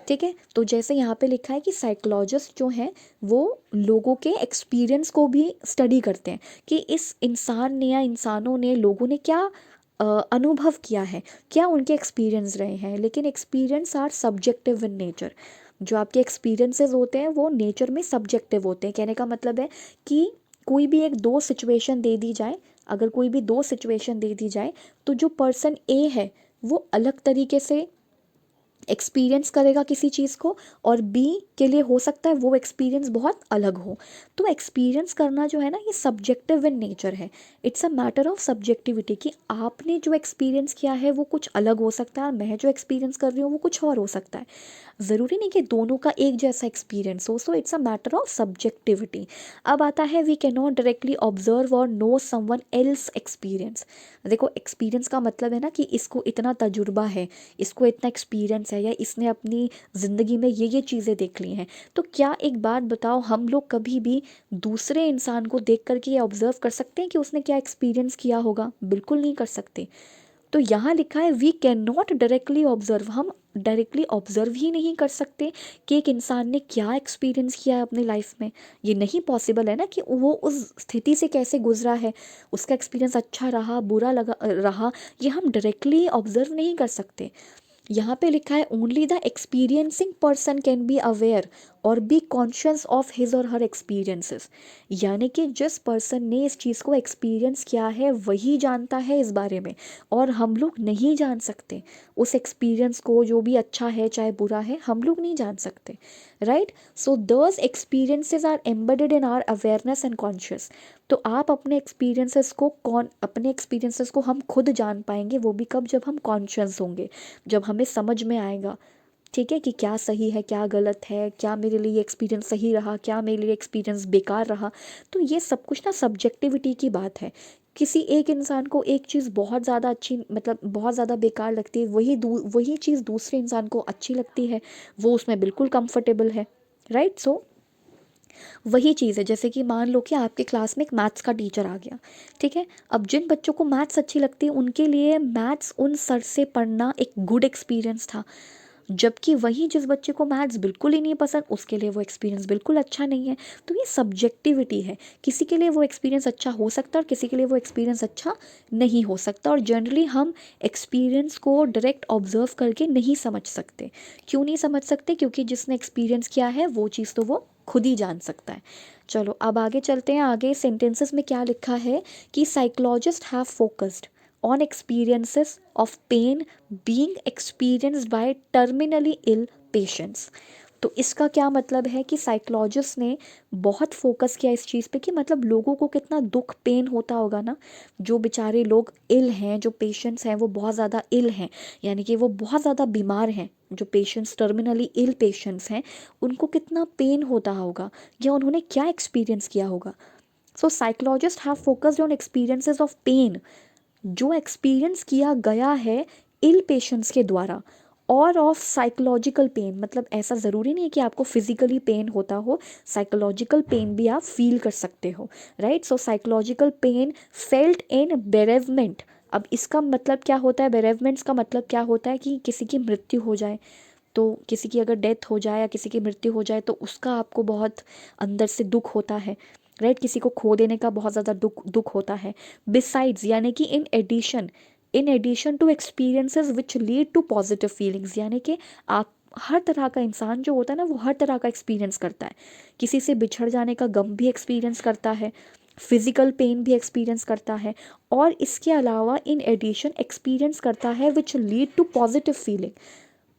[SPEAKER 1] ठीक है। तो जैसे यहाँ पे लिखा है कि साइकोलॉजिस्ट जो हैं वो लोगों के एक्सपीरियंस को भी स्टडी करते हैं, कि इस इंसान ने या इंसानों ने, लोगों ने क्या अनुभव किया है, क्या उनके एक्सपीरियंस रहे हैं। लेकिन experience are subjective in nature. जो आपके एक्सपीरियंसेस होते हैं वो नेचर में सब्जेक्टिव होते हैं। कहने का मतलब है कि कोई भी एक दो सिचुएशन दे दी जाए, अगर कोई भी दो सिचुएशन दे दी जाए, तो जो पर्सन ए है वो अलग तरीके से एक्सपीरियंस करेगा किसी चीज़ को, और बी के लिए हो सकता है वो एक्सपीरियंस बहुत अलग हो। तो एक्सपीरियंस करना जो है ना, ये सब्जेक्टिव इन नेचर है। It's a matter of subjectivity कि आपने जो एक्सपीरियंस किया है वो कुछ अलग हो सकता है, और मैं जो एक्सपीरियंस कर रही हूँ वो कुछ और हो सकता है। ज़रूरी नहीं कि दोनों का एक जैसा एक्सपीरियंस हो। So it's a matter of subjectivity. अब आता है we can not directly observe और नो समवन एल्स एक्सपीरियंस। देखो, एक्सपीरियंस का मतलब है ना कि इसको इतना तजुर्बा है, इसको इतना एक्सपीरियंस है, या इसने अपनी ज़िंदगी में ये चीज़ें देख ली हैं। तो क्या एक बात बताओ, हम लोग कभी भी दूसरे इंसान को देख करके ये ऑब्जर्व कर सकते हैं कि उसने क्या एक्सपीरियंस किया होगा? बिल्कुल नहीं कर सकते। तो यहाँ लिखा है we can not directly observe. हम डायरेक्टली ऑब्जर्व ही नहीं कर सकते कि एक इंसान ने क्या एक्सपीरियंस किया है अपनी लाइफ में। ये नहीं पॉसिबल है ना कि वो उस स्थिति से कैसे गुजरा है, उसका एक्सपीरियंस अच्छा रहा बुरा लगा रहा, ये हम डायरेक्टली ऑब्जर्व नहीं कर सकते। यहाँ पे लिखा है only the experiencing person can be aware और बी कॉन्शियस ऑफ हिज और हर एक्सपीरियंसेस। यानी कि जिस पर्सन ने इस चीज़ को एक्सपीरियंस किया है वही जानता है इस बारे में, और हम लोग नहीं जान सकते उस एक्सपीरियंस को। जो भी अच्छा है चाहे बुरा है, हम लोग नहीं जान सकते, right. So those experiences are embedded in our awareness and conscious. तो आप अपने एक्सपीरियंसेस को हम खुद जान पाएंगे, वो भी कब? जब हम कॉन्शियस होंगे, जब हमें समझ में आएगा, ठीक है, कि क्या सही है क्या गलत है, क्या मेरे लिए एक्सपीरियंस सही रहा, क्या मेरे लिए एक्सपीरियंस बेकार रहा। तो ये सब कुछ ना सब्जेक्टिविटी की बात है। किसी एक इंसान को एक चीज़ बहुत ज़्यादा अच्छी, मतलब बहुत ज़्यादा बेकार लगती है, वही चीज़ दूसरे इंसान को अच्छी लगती है, वो उसमें बिल्कुल कंफर्टेबल है, राइट। सो वही चीज़ है, जैसे कि मान लो कि आपके क्लास में एक मैथ्स का टीचर आ गया, ठीक है। अब जिन बच्चों को मैथ्स अच्छी लगती है उनके लिए मैथ्स उन सर से पढ़ना एक गुड एक्सपीरियंस था, जबकि वही जिस बच्चे को मैथ्स बिल्कुल ही नहीं पसंद उसके लिए वो एक्सपीरियंस बिल्कुल अच्छा नहीं है। तो ये सब्जेक्टिविटी है, किसी के लिए वो एक्सपीरियंस अच्छा हो सकता है और किसी के लिए वो एक्सपीरियंस अच्छा नहीं हो सकता। और जनरली हम एक्सपीरियंस को डायरेक्ट ऑब्जर्व करके नहीं समझ सकते। क्यों नहीं समझ सकते? क्योंकि जिसने एक्सपीरियंस किया है वो चीज़ तो वो खुद ही जान सकता है। चलो अब आगे चलते हैं। आगे सेंटेंसेस में क्या लिखा है कि psychologist have focused on experiences of pain being experienced by terminally ill patients। तो इसका क्या मतलब है कि साइकोलॉजिस्ट ने बहुत फोकस किया इस चीज़ पे कि मतलब लोगों को कितना दुख पेन होता होगा ना, जो बेचारे लोग इल हैं, जो पेशेंट्स हैं वो बहुत ज़्यादा इल हैं, यानी कि वो बहुत ज़्यादा बीमार हैं, जो पेशेंट्स टर्मिनली इल पेशेंट्स हैं उनको कितना पेन होता होगा, या उन्होंने क्या एक्सपीरियंस किया होगा। So psychologist have focused on experiences of pain, जो एक्सपीरियंस किया गया है इल पेशेंट्स के द्वारा, और ऑफ साइकोलॉजिकल पेन। मतलब ऐसा ज़रूरी नहीं है कि आपको फिजिकली पेन होता हो, साइकोलॉजिकल पेन भी आप फील कर सकते हो, right. So psychological pen felt in bereavement. अब इसका मतलब क्या होता है? बेरेवमेंट्स का मतलब क्या होता है कि किसी की मृत्यु हो जाए, तो किसी की अगर डेथ हो जाए या किसी की मृत्यु हो जाए तो उसका आपको बहुत अंदर से दुख होता है, राइट। किसी को खो देने का बहुत ज़्यादा दुख दुख होता है। बिसाइड्स यानी कि in addition to experiences which lead to positive feelings, यानी कि आप हर तरह का इंसान जो होता है ना वो हर तरह का एक्सपीरियंस करता है। किसी से बिछड़ जाने का गम भी एक्सपीरियंस करता है, फिजिकल पेन भी एक्सपीरियंस करता है, और इसके अलावा इन एडिशन एक्सपीरियंस करता है which lead to positive feeling.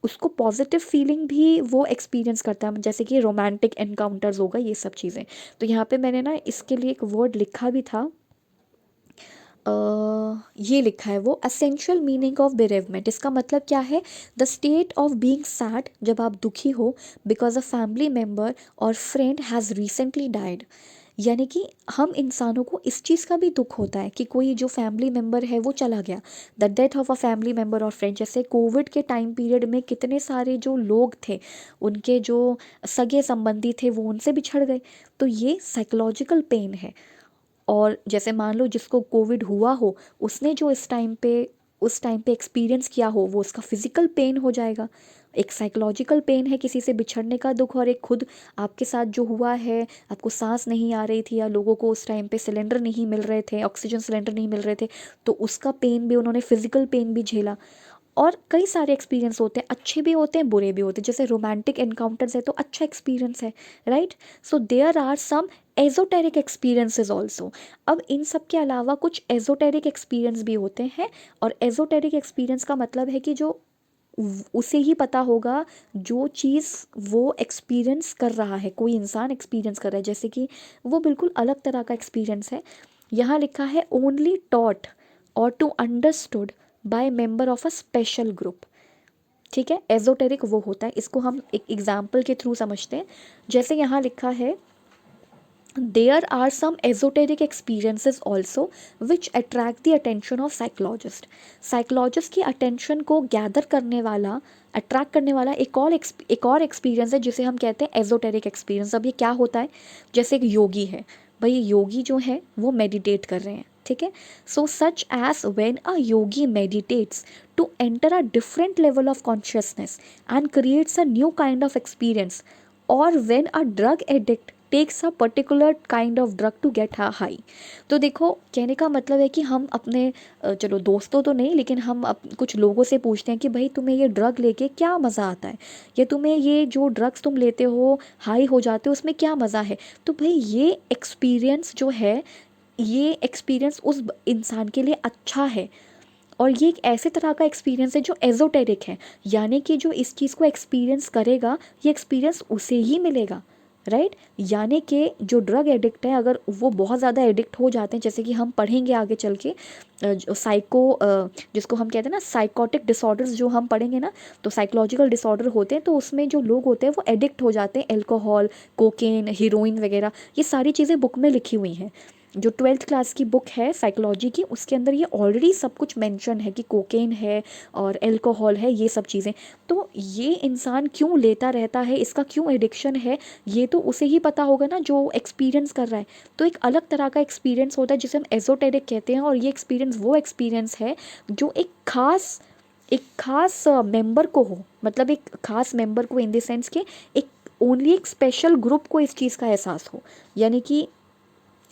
[SPEAKER 1] उसको पॉजिटिव फीलिंग भी वो एक्सपीरियंस करता है, जैसे कि रोमांटिक एनकाउंटर्स होगा, ये सब चीज़ें। तो यहाँ पे मैंने ना इसके लिए एक वर्ड लिखा भी था, ये लिखा है वो असेंशियल मीनिंग ऑफ बेरेवमेंट। इसका मतलब क्या है? The state of being sad, जब आप दुखी हो बिकॉज अ फैमिली मेम्बर और फ्रेंड हैज़ रिसेंटली डाइड। यानी कि हम इंसानों को इस चीज़ का भी दुख होता है कि कोई जो फैमिली मेम्बर है वो चला गया, the death of a family member और फ्रेंड। जैसे कोविड के टाइम पीरियड में कितने सारे जो लोग थे, उनके जो सगे संबंधी थे वो उनसे बिछड़ गए, तो ये साइकोलॉजिकल पेन है। और जैसे मान लो जिसको कोविड हुआ हो, उसने जो उस टाइम पे एक्सपीरियंस किया हो वो उसका फिजिकल पेन हो जाएगा। एक साइकोलॉजिकल पेन है किसी से बिछड़ने का दुख, और एक खुद आपके साथ जो हुआ है, आपको सांस नहीं आ रही थी या लोगों को उस टाइम पे सिलेंडर नहीं मिल रहे थे, ऑक्सीजन सिलेंडर नहीं मिल रहे थे, तो उसका पेन भी उन्होंने, फिजिकल पेन भी झेला। और कई सारे एक्सपीरियंस होते हैं, अच्छे भी होते हैं बुरे भी होते हैं, जैसे रोमांटिक एनकाउंटर्स है तो अच्छा एक्सपीरियंस है, right. So there are some esoteric experiences also. अब इन सब के अलावा कुछ एजोटेरिक एक्सपीरियंस भी होते हैं, और एजोटेरिक एक्सपीरियंस का मतलब है कि जो उसे ही पता होगा जो चीज़ वो एक्सपीरियंस कर रहा है, कोई इंसान एक्सपीरियंस कर रहा है, जैसे कि वो बिल्कुल अलग तरह का एक्सपीरियंस है। यहाँ लिखा है ओनली टॉट और to understood by member of a special group. ठीक है, एजोटेरिक वो होता है, इसको हम एक एग्जाम्पल के थ्रू समझते हैं। जैसे यहाँ लिखा है there are some esoteric experiences also which attract the attention of psychologist. Psychologist की अटेंशन को गैदर करने वाला, अट्रैक्ट करने वाला एक और एक्सपीरियंस है जिसे हम कहते हैं एजोटेरिक एक्सपीरियंस। अब ये क्या होता है, जैसे एक योगी है, भाई योगी जो है वो मेडिटेट कर रहे हैं, ठीक है। So such as when a yogi meditates to enter a different level of consciousness and creates a new kind of experience, or when a drug addict takes a particular kind of drug to get high. तो देखो, कहने का मतलब है कि हम अपने चलो दोस्तों तो नहीं, लेकिन हम कुछ लोगों से पूछते हैं कि भाई तुम्हें ये ड्रग लेके क्या मज़ा आता है, या तुम्हें ये जो ड्रग्स तुम लेते हो हाई हो जाते हो उसमें क्या मज़ा है। तो भाई ये एक्सपीरियंस जो है, ये एक्सपीरियंस उस इंसान के लिए अच्छा है, और ये एक ऐसे तरह का एक्सपीरियंस है जो एजोटेरिक है, यानी कि जो इस चीज़ को एक्सपीरियंस करेगा ये एक्सपीरियंस उसे ही मिलेगा, राइट। यानी कि जो ड्रग एडिक्ट है, अगर वो बहुत ज़्यादा एडिक्ट हो जाते हैं, जैसे कि हम पढ़ेंगे आगे चल के जो जिसको हम कहते हैं ना साइकोटिक डिसऑर्डर्स, जो हम पढ़ेंगे ना, तो साइकोलॉजिकल डिसऑर्डर होते हैं, तो उसमें जो लोग होते हैं वो एडिक्ट हो जाते हैं, एल्कोहल, कोकेन, हीरोइन वगैरह, ये सारी चीज़ें बुक में लिखी हुई हैं। जो 12th क्लास की बुक है साइकोलॉजी की, उसके अंदर ये ऑलरेडी सब कुछ मेंशन है कि कोकेन है और एल्कोहल है, ये सब चीज़ें। तो ये इंसान क्यों लेता रहता है, इसका क्यों एडिक्शन है, ये तो उसे ही पता होगा ना जो एक्सपीरियंस कर रहा है। तो एक अलग तरह का एक्सपीरियंस होता है जिसे हम एजोटेरिक कहते हैं, और ये एक्सपीरियंस वो एक्सपीरियंस है जो एक खास मेंबर को हो, मतलब एक खास मेंबर को इन द सेंस के एक ओनली एक स्पेशल ग्रुप को इस चीज़ का एहसास हो। यानी कि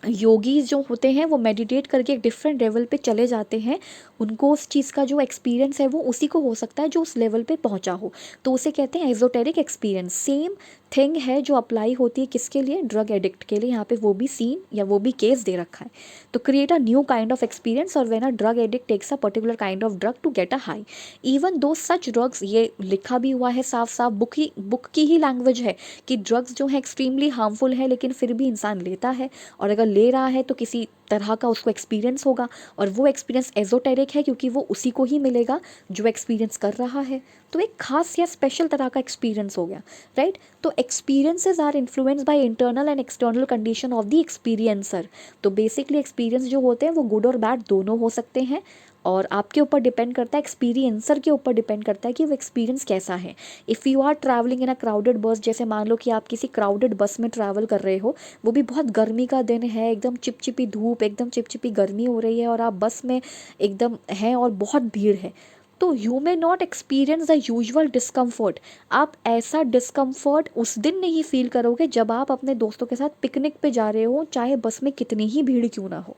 [SPEAKER 1] योगीज जो होते हैं वो मेडिटेट करके एक डिफरेंट लेवल पे चले जाते हैं, उनको उस चीज़ का जो एक्सपीरियंस है वो उसी को हो सकता है जो उस लेवल पे पहुंचा हो, तो उसे कहते हैं एजोटेरिक एक्सपीरियंस। सेम थिंग है जो अप्लाई होती है किसके लिए, ड्रग एडिक्ट के लिए। यहाँ पे वो भी सीन या वो भी केस दे रखा है। तो create a new kind of experience, or when a drug addict takes a particular kind of drug to get a high, even though such drugs, ये लिखा भी हुआ है साफ साफ, बुक की ही लैंग्वेज है कि ड्रग्स जो है एक्सट्रीमली हार्मफुल है, लेकिन फिर भी इंसान लेता है, और अगर ले रहा है तो किसी तरह का उसको एक्सपीरियंस होगा, और वो एक्सपीरियंस एजोटेरिक है क्योंकि वो उसी को ही मिलेगा जो एक्सपीरियंस कर रहा है। तो एक खास या स्पेशल तरह का एक्सपीरियंस हो गया, राइट। तो experiences are influenced by internal and external condition of the experiencer. तो बेसिकली एक्सपीरियंस जो होते हैं वो गुड और बैड दोनों हो सकते हैं, और आपके ऊपर डिपेंड करता है, एक्सपीरियंसर के ऊपर डिपेंड करता है कि वो एक्सपीरियंस कैसा है। If you are travelling in a crowded bus, जैसे मान लो कि आप किसी क्राउडेड बस में ट्रैवल कर रहे हो, वो भी बहुत गर्मी का दिन है, एकदम चिपचिपी धूप, एकदम चिपचिपी गर्मी हो रही है, और आप बस में एकदम हैं और बहुत भीड़ है, तो you may not experience the usual discomfort. आप ऐसा डिस्कम्फर्ट उस दिन नहीं फील करोगे जब आप अपने दोस्तों के साथ पिकनिक पे जा रहे हो, चाहे बस में कितनी ही भीड़ क्यों ना हो,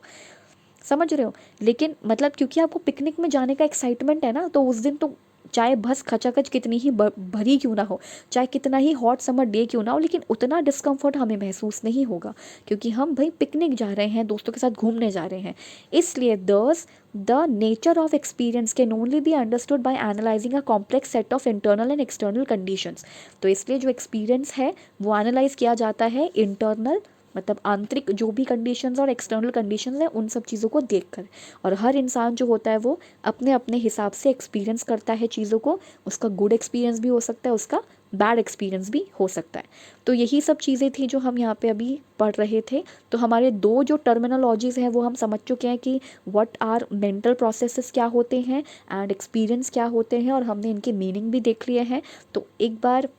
[SPEAKER 1] समझ रहे हो। लेकिन मतलब क्योंकि आपको पिकनिक में जाने का एक्साइटमेंट है ना, तो उस दिन तो चाहे बस खचाखच कितनी ही भरी क्यों ना हो, चाहे कितना ही हॉट समर डे क्यों ना हो, लेकिन उतना डिस्कम्फर्ट हमें महसूस नहीं होगा, क्योंकि हम भाई पिकनिक जा रहे हैं, दोस्तों के साथ घूमने जा रहे हैं। इसलिए दस the nature of experience can only be understood by analysing a complex set of internal and external conditions. तो इसलिए जो एक्सपीरियंस है वो एनालाइज किया जाता है इंटरनल, मतलब आंतरिक जो भी कंडीशंस और एक्सटर्नल कंडीशंस हैं उन सब चीज़ों को देखकर, और हर इंसान जो होता है वो अपने अपने हिसाब से एक्सपीरियंस करता है चीज़ों को, उसका गुड एक्सपीरियंस भी हो सकता है, उसका बैड एक्सपीरियंस भी हो सकता है। तो यही सब चीज़ें थी जो हम यहाँ पे अभी पढ़ रहे थे। तो हमारे दो जो टर्मिनोलॉजीज़ हैं वो हम समझ चुके हैं कि व्हाट आर मेंटल प्रोसेसेस क्या होते हैं एंड एक्सपीरियंस क्या होते हैं, और हमने इनके मीनिंग भी देख लिए हैं। तो एक बार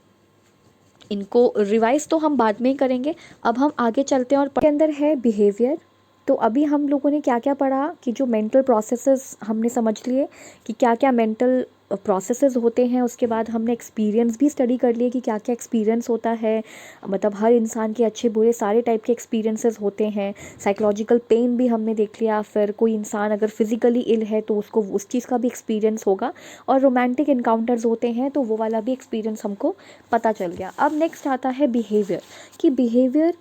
[SPEAKER 1] इनको रिवाइज तो हम बाद में ही करेंगे, अब हम आगे चलते हैं। और के अंदर है बिहेवियर। तो अभी हम लोगों ने क्या क्या पढ़ा कि जो मेंटल प्रोसेसेस हमने समझ लिए कि क्या क्या मेंटल प्रोसेसेस होते हैं, उसके बाद हमने एक्सपीरियंस भी स्टडी कर लिए कि क्या क्या एक्सपीरियंस होता है, मतलब हर इंसान के अच्छे बुरे सारे टाइप के एक्सपीरियंसेस होते हैं। साइकोलॉजिकल पेन भी हमने देख लिया, फिर कोई इंसान अगर फिज़िकली इल है तो उसको उस चीज़ का भी एक्सपीरियंस होगा, और रोमांटिक इनकाउंटर्स होते हैं तो वो वाला भी एक्सपीरियंस हमको पता चल गया। अब नेक्स्ट आता है बिहेवियर, कि बिहेवियर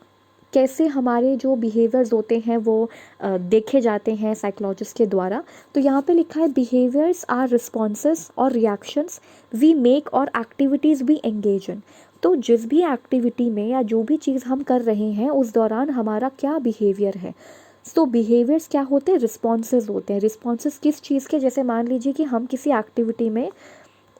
[SPEAKER 1] कैसे हमारे जो बिहेवियर्स होते हैं वो देखे जाते हैं साइकोलॉजिस्ट के द्वारा। तो यहाँ पे लिखा है बिहेवियर्स आर रिस्पॉन्सेस और रिएक्शंस वी मेक और एक्टिविटीज़ वी एंगेज इन। तो जिस भी एक्टिविटी में या जो भी चीज़ हम कर रहे हैं उस दौरान हमारा क्या बिहेवियर है। तो बिहेवियर्स क्या होते हैं, रिस्पॉन्सेज होते हैं। रिस्पॉन्सेज किस चीज़ के, जैसे मान लीजिए कि हम किसी एक्टिविटी में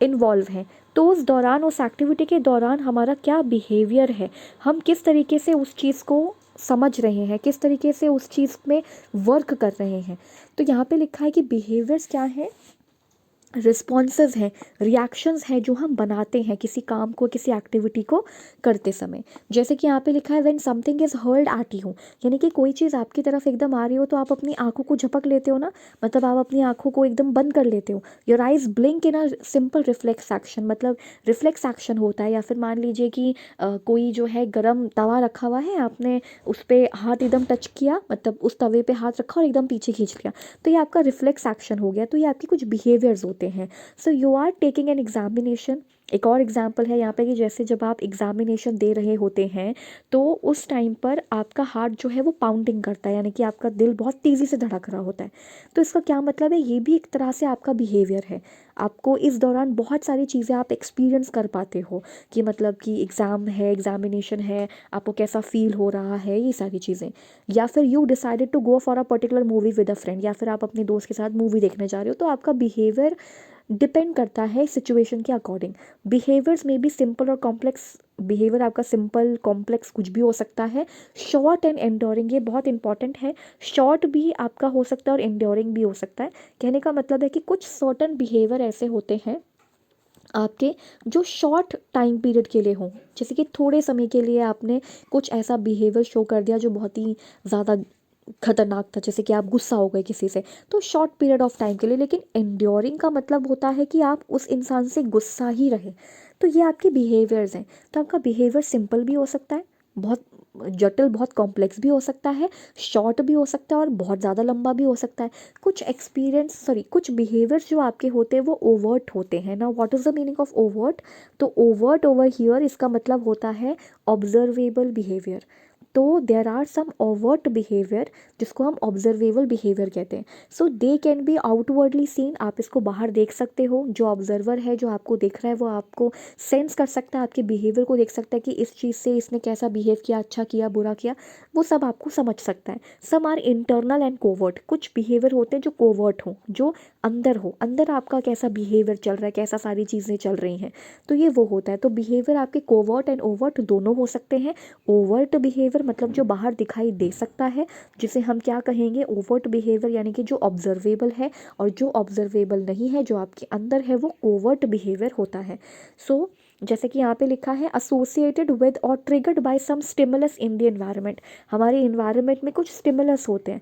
[SPEAKER 1] इन्वॉल्व हैं, तो उस दौरान उस एक्टिविटी के दौरान हमारा क्या बिहेवियर है, हम किस तरीके से उस चीज़ को समझ रहे हैं, किस तरीके से उस चीज़ में वर्क कर रहे हैं। तो यहाँ पे लिखा है कि बिहेवियर्स क्या है, रिस्पॉन्सेज हैं, रिएक्शंस हैं जो हम बनाते हैं किसी काम को, किसी एक्टिविटी को करते समय। जैसे कि यहाँ पे लिखा है when something is hurled at you, यानी कि कोई चीज़ आपकी तरफ एकदम आ रही हो तो आप अपनी आंखों को झपक लेते हो ना, मतलब आप अपनी आंखों को एकदम बंद कर लेते हो। Your eyes blink in a simple reflex action, मतलब रिफ्लेक्स एक्शन होता है। या फिर मान लीजिए कि कोई जो है गरम तवा रखा हुआ है, आपने उस पर हाथ एकदम टच किया, मतलब उस तवे पे हाथ रखा और एकदम पीछे खींच लिया, तो ये आपका रिफ्लेक्स एक्शन हो गया। तो ये आपके कुछ बिहेवियर्स होते हैं। So you are taking an examination. एक और एग्जाम्पल है यहाँ पे कि जैसे जब आप एग्जामिनेशन दे रहे होते हैं तो उस टाइम पर आपका हार्ट जो है वो पाउंडिंग करता है, यानी कि आपका दिल बहुत तेज़ी से धड़क रहा होता है। तो इसका क्या मतलब है, ये भी एक तरह से आपका बिहेवियर है। आपको इस दौरान बहुत सारी चीज़ें आप एक्सपीरियंस कर पाते हो, कि मतलब कि एग्ज़ाम है, एग्जामिनेशन है, आपको कैसा फील हो रहा है, ये सारी चीज़ें। या फिर you decided to go for a particular movie with a friend, या फिर आप अपने दोस्त के साथ मूवी देखने जा रहे हो, तो आपका बिहेवियर डिपेंड करता है सिचुएशन के अकॉर्डिंग। बिहेवियर्स में भी सिंपल और कॉम्प्लेक्स, बिहेवियर आपका सिंपल कॉम्प्लेक्स कुछ भी हो सकता है। शॉर्ट एंड एंड्योरिंग, ये बहुत इंपॉर्टेंट है। शॉर्ट भी आपका हो सकता है और एंड्योरिंग भी हो सकता है। कहने का मतलब है कि कुछ सर्टन बिहेवियर ऐसे होते हैं आपके जो शॉर्ट टाइम पीरियड के लिए हों, जैसे कि थोड़े समय के लिए आपने कुछ ऐसा बिहेवियर शो कर दिया जो बहुत ही ज़्यादा खतरनाक था, जैसे कि आप गुस्सा हो गए किसी से, तो शॉर्ट पीरियड ऑफ टाइम के लिए। लेकिन एंड्योरिंग का मतलब होता है कि आप उस इंसान से गुस्सा ही रहे। तो ये आपके बिहेवियर्स हैं। तो आपका बिहेवियर सिंपल भी हो सकता है, बहुत जटिल, बहुत कॉम्प्लेक्स भी हो सकता है, शॉर्ट भी हो सकता है और बहुत ज़्यादा लंबा भी हो सकता है। कुछ बिहेवियर्स जो आपके होते हैं वो ओवर्ट होते हैं ना। What is the meaning of overt? तो ओवर्ट ओवर हियर इसका मतलब होता है ऑब्जर्वेबल बिहेवियर। तो there are some overt behaviour जिसको हम ऑब्जर्वेबल बिहेवियर कहते हैं। So they can be outwardly seen, आप इसको बाहर देख सकते हो। जो ऑब्जर्वर है, जो आपको देख रहा है, वो आपको सेंस कर सकता है, आपके बिहेवियर को देख सकता है कि इस चीज़ से इसने कैसा बिहेव किया, अच्छा किया, बुरा किया, वो सब आपको समझ सकता है। Some are internal and covert, कुछ बिहेवियर होते हैं जो कोवर्ट हो, जो अंदर हो, अंदर आपका कैसा बिहेवियर चल रहा है, कैसा सारी चीज़ें चल रही हैं, तो ये वो होता है। तो बिहेवियर आपके कोवर्ट एंड ओवर्ट दोनों हो सकते हैं। ओवर्ट बिहेवियर मतलब जो बाहर दिखाई दे सकता है, जिसे हम क्या कहेंगे, ओवर्ट बिहेवियर, यानी कि जो ऑब्जर्वेबल है। और जो ऑब्जर्वेबल नहीं है, जो आपके अंदर है, वो कोवर्ट बिहेवियर होता है। सो जैसे कि यहाँ पे लिखा है एसोसिएटेड विद और triggered by some stimulus in the environment, हमारे इन्वायरमेंट में कुछ स्टिमुलस होते हैं,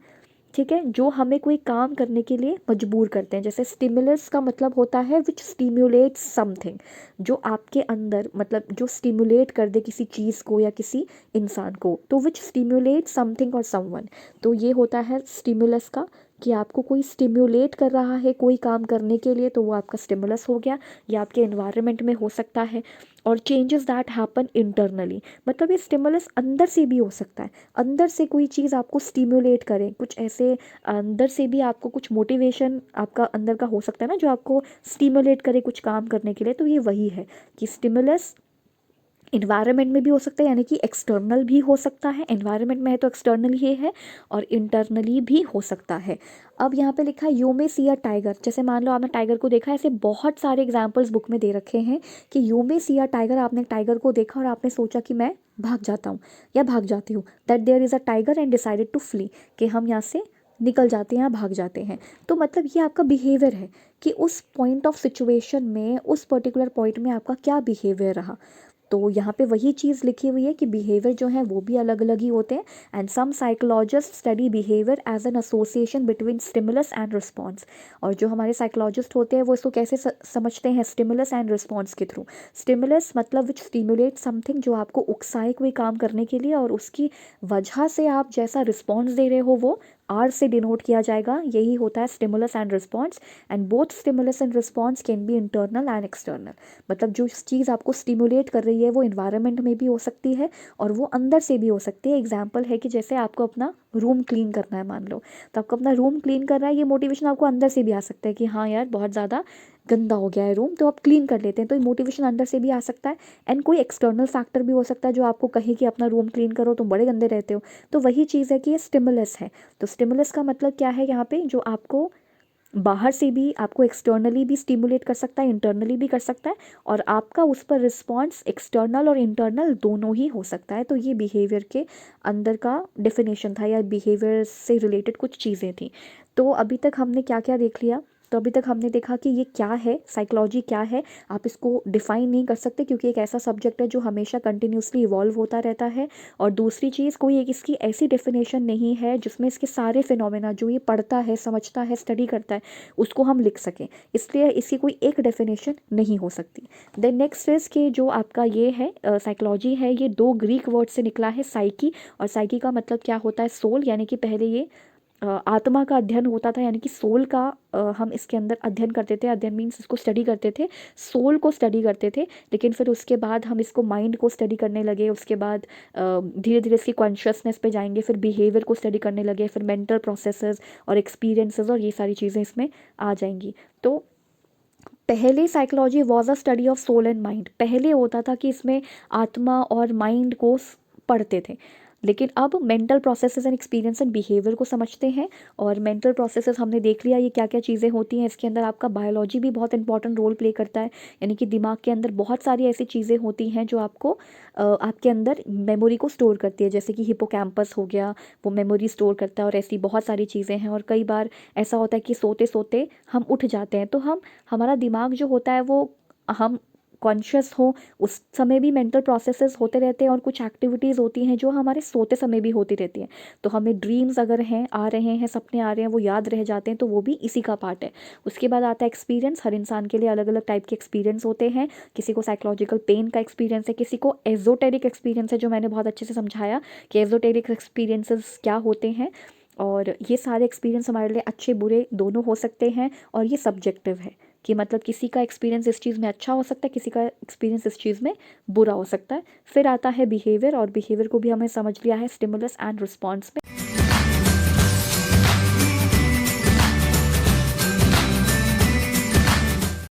[SPEAKER 1] ठीक है, जो हमें कोई काम करने के लिए मजबूर करते हैं। जैसे स्टिमुलस का मतलब होता है विच स्टिमुलेट्स समथिंग, जो आपके अंदर, मतलब जो स्टिमुलेट कर दे किसी चीज़ को या किसी इंसान को, तो विच स्टिमुलेट समथिंग और समवन, तो ये होता है स्टिमुलस का, कि आपको कोई स्टिमुलेट कर रहा है कोई काम करने के लिए, तो वो आपका स्टिमुलस हो गया। या आपके एनवायरनमेंट में हो सकता है। और चेंजेस दैट हैपन इंटरनली, मतलब ये स्टिमुलस अंदर से भी हो सकता है, अंदर से कोई चीज़ आपको स्टिमुलेट करे, कुछ ऐसे अंदर से भी आपको कुछ मोटिवेशन आपका अंदर का हो सकता है ना, जो आपको स्टिमुलेट करे कुछ काम करने के लिए। तो ये वही है कि स्टिमुलस इन्वायरमेंट में भी हो सकता है, यानी कि एक्सटर्नल भी हो सकता है, एनवायरनमेंट में है तो एक्सटर्नल ही है, और इंटरनली भी हो सकता है। अब यहाँ पे लिखा है you may see a tiger, जैसे मान लो आपने टाइगर को देखा, ऐसे बहुत सारे एग्जाम्पल्स बुक में दे रखे हैं कि you may see a tiger, आपने टाइगर को देखा और आपने सोचा कि मैं भाग जाता हूँ या भाग जाती हूँ, that there is a tiger and decided to flee, कि हम यहाँ से निकल जाते हैं या भाग जाते हैं। तो मतलब ये आपका बिहेवियर है कि उस पॉइंट ऑफ सिचुएशन में, उस पर्टिकुलर पॉइंट में आपका क्या बिहेवियर रहा। तो यहाँ पे वही चीज़ लिखी हुई है कि बिहेवियर जो है वो भी अलग अलग ही होते हैं। And some psychologist study behaviour as an association between stimulus and response. और जो हमारे साइकोलॉजिस्ट होते हैं वो इसको कैसे समझते हैं, स्टिमुलस एंड रिस्पॉन्स के थ्रू। स्टिमुलस मतलब विच स्टिमुलेट समथिंग, जो आपको उकसाए कोई काम करने के लिए, और उसकी वजह से आप जैसा रिस्पॉन्स दे रहे हो वो आर से डिनोट किया जाएगा, यही होता है stimulus and response. And both stimulus and response can be internal and external. मतलब जो चीज़ आपको स्टिमुलेट कर रही है वो इन्वायरमेंट में भी हो सकती है और वो अंदर से भी हो सकती है। एग्जाम्पल है कि जैसे आपको अपना रूम क्लीन करना है, मान लो, तो आपको अपना रूम क्लीन करना है, ये मोटिवेशन आपको अंदर से भी आ सकता है कि हाँ यार बहुत ज़्यादा गंदा हो गया है रूम, तो आप क्लीन कर लेते हैं, तो ये मोटिवेशन अंदर से भी आ सकता है। एंड कोई एक्सटर्नल फैक्टर भी हो सकता है जो आपको कहे कि अपना रूम क्लीन करो, तुम बड़े गंदे रहते हो। तो वही चीज़ है कि ये स्टिमुलस है। तो स्टिमुलस का मतलब क्या है यहाँ पे, जो आपको बाहर से भी, आपको एक्सटर्नली भी स्टिमुलेट कर सकता है, इंटरनली भी कर सकता है, और आपका उस पर रिस्पॉन्स एक्सटर्नल और इंटरनल दोनों ही हो सकता है। तो ये बिहेवियर के अंदर का डेफिनेशन था, या बिहेवियर से रिलेटेड कुछ चीज़ें थी। तो अभी तक हमने क्या क्या देख लिया, तो अभी तक हमने देखा कि ये क्या है, साइकोलॉजी क्या है। आप इसको डिफ़ाइन नहीं कर सकते क्योंकि एक ऐसा सब्जेक्ट है जो हमेशा कंटिन्यूसली इवॉल्व होता रहता है। और दूसरी चीज़, कोई एक इसकी ऐसी डेफिनेशन नहीं है जिसमें इसके सारे फिनोमेना जो ये पढ़ता है, समझता है, स्टडी करता है, उसको हम लिख सकें। इसलिए इसकी कोई एक डेफिनेशन नहीं हो सकती। देन नेक्स्ट इज़ कि जो आपका ये है साइकोलॉजी है, ये दो ग्रीक वर्ड से निकला है, साइकी। और साइकी का मतलब क्या होता है, सोल, यानी कि पहले ये आत्मा का अध्ययन होता था, यानी कि सोल का हम इसके अंदर अध्ययन करते थे। अध्ययन मीन्स इसको स्टडी करते थे, सोल को स्टडी करते थे। लेकिन फिर उसके बाद हम इसको माइंड को स्टडी करने लगे, उसके बाद धीरे धीरे इसकी कॉन्शियसनेस पे जाएंगे, फिर बिहेवियर को स्टडी करने लगे, फिर मेंटल प्रोसेसेस और एक्सपीरियंसेस और ये सारी चीज़ें इसमें आ जाएंगी। तो पहले psychology was a study of soul and mind. पहले होता था कि इसमें आत्मा और माइंड को पढ़ते थे, लेकिन अब mental processes and experience and behaviour को समझते हैं। और मेंटल प्रोसेसेस हमने देख लिया ये क्या क्या चीज़ें होती हैं। इसके अंदर आपका बायोलॉजी भी बहुत इंपॉर्टेंट रोल प्ले करता है, यानी कि दिमाग के अंदर बहुत सारी ऐसी चीज़ें होती हैं जो आपको आपके अंदर मेमोरी को स्टोर करती है, जैसे कि हिपोकैम्पस हो गया, वो मेमोरी स्टोर करता है। और ऐसी बहुत सारी चीज़ें हैं। और कई बार ऐसा होता है कि सोते सोते हम उठ जाते हैं, तो हमारा दिमाग जो होता है वो, हम कॉन्शियस हो उस समय भी मेंटल प्रोसेसेस होते रहते हैं, और कुछ एक्टिविटीज़ होती हैं जो हमारे सोते समय भी होती रहती हैं। तो हमें ड्रीम्स अगर हैं, आ रहे हैं, सपने आ रहे हैं, वो याद रह जाते हैं, तो वो भी इसी का पार्ट है। उसके बाद आता है एक्सपीरियंस। हर इंसान के लिए अलग अलग टाइप के एक्सपीरियंस होते हैं। किसी को साइकोलॉजिकल पेन का एक्सपीरियंस है, किसी को एजोटेरिक एक्सपीरियंस है, जो मैंने बहुत अच्छे से समझाया कि एजोटेरिक एक्सपीरियंसेस क्या होते हैं। और ये सारे एक्सपीरियंस हमारे लिए अच्छे बुरे दोनों हो सकते हैं, और ये सब्जेक्टिव है कि मतलब किसी का एक्सपीरियंस इस चीज़ में अच्छा हो सकता है, किसी का एक्सपीरियंस इस चीज़ में बुरा हो सकता है। फिर आता है बिहेवियर, और बिहेवियर को भी हमें समझ लिया है स्टिमुलस एंड रिस्पॉन्स में।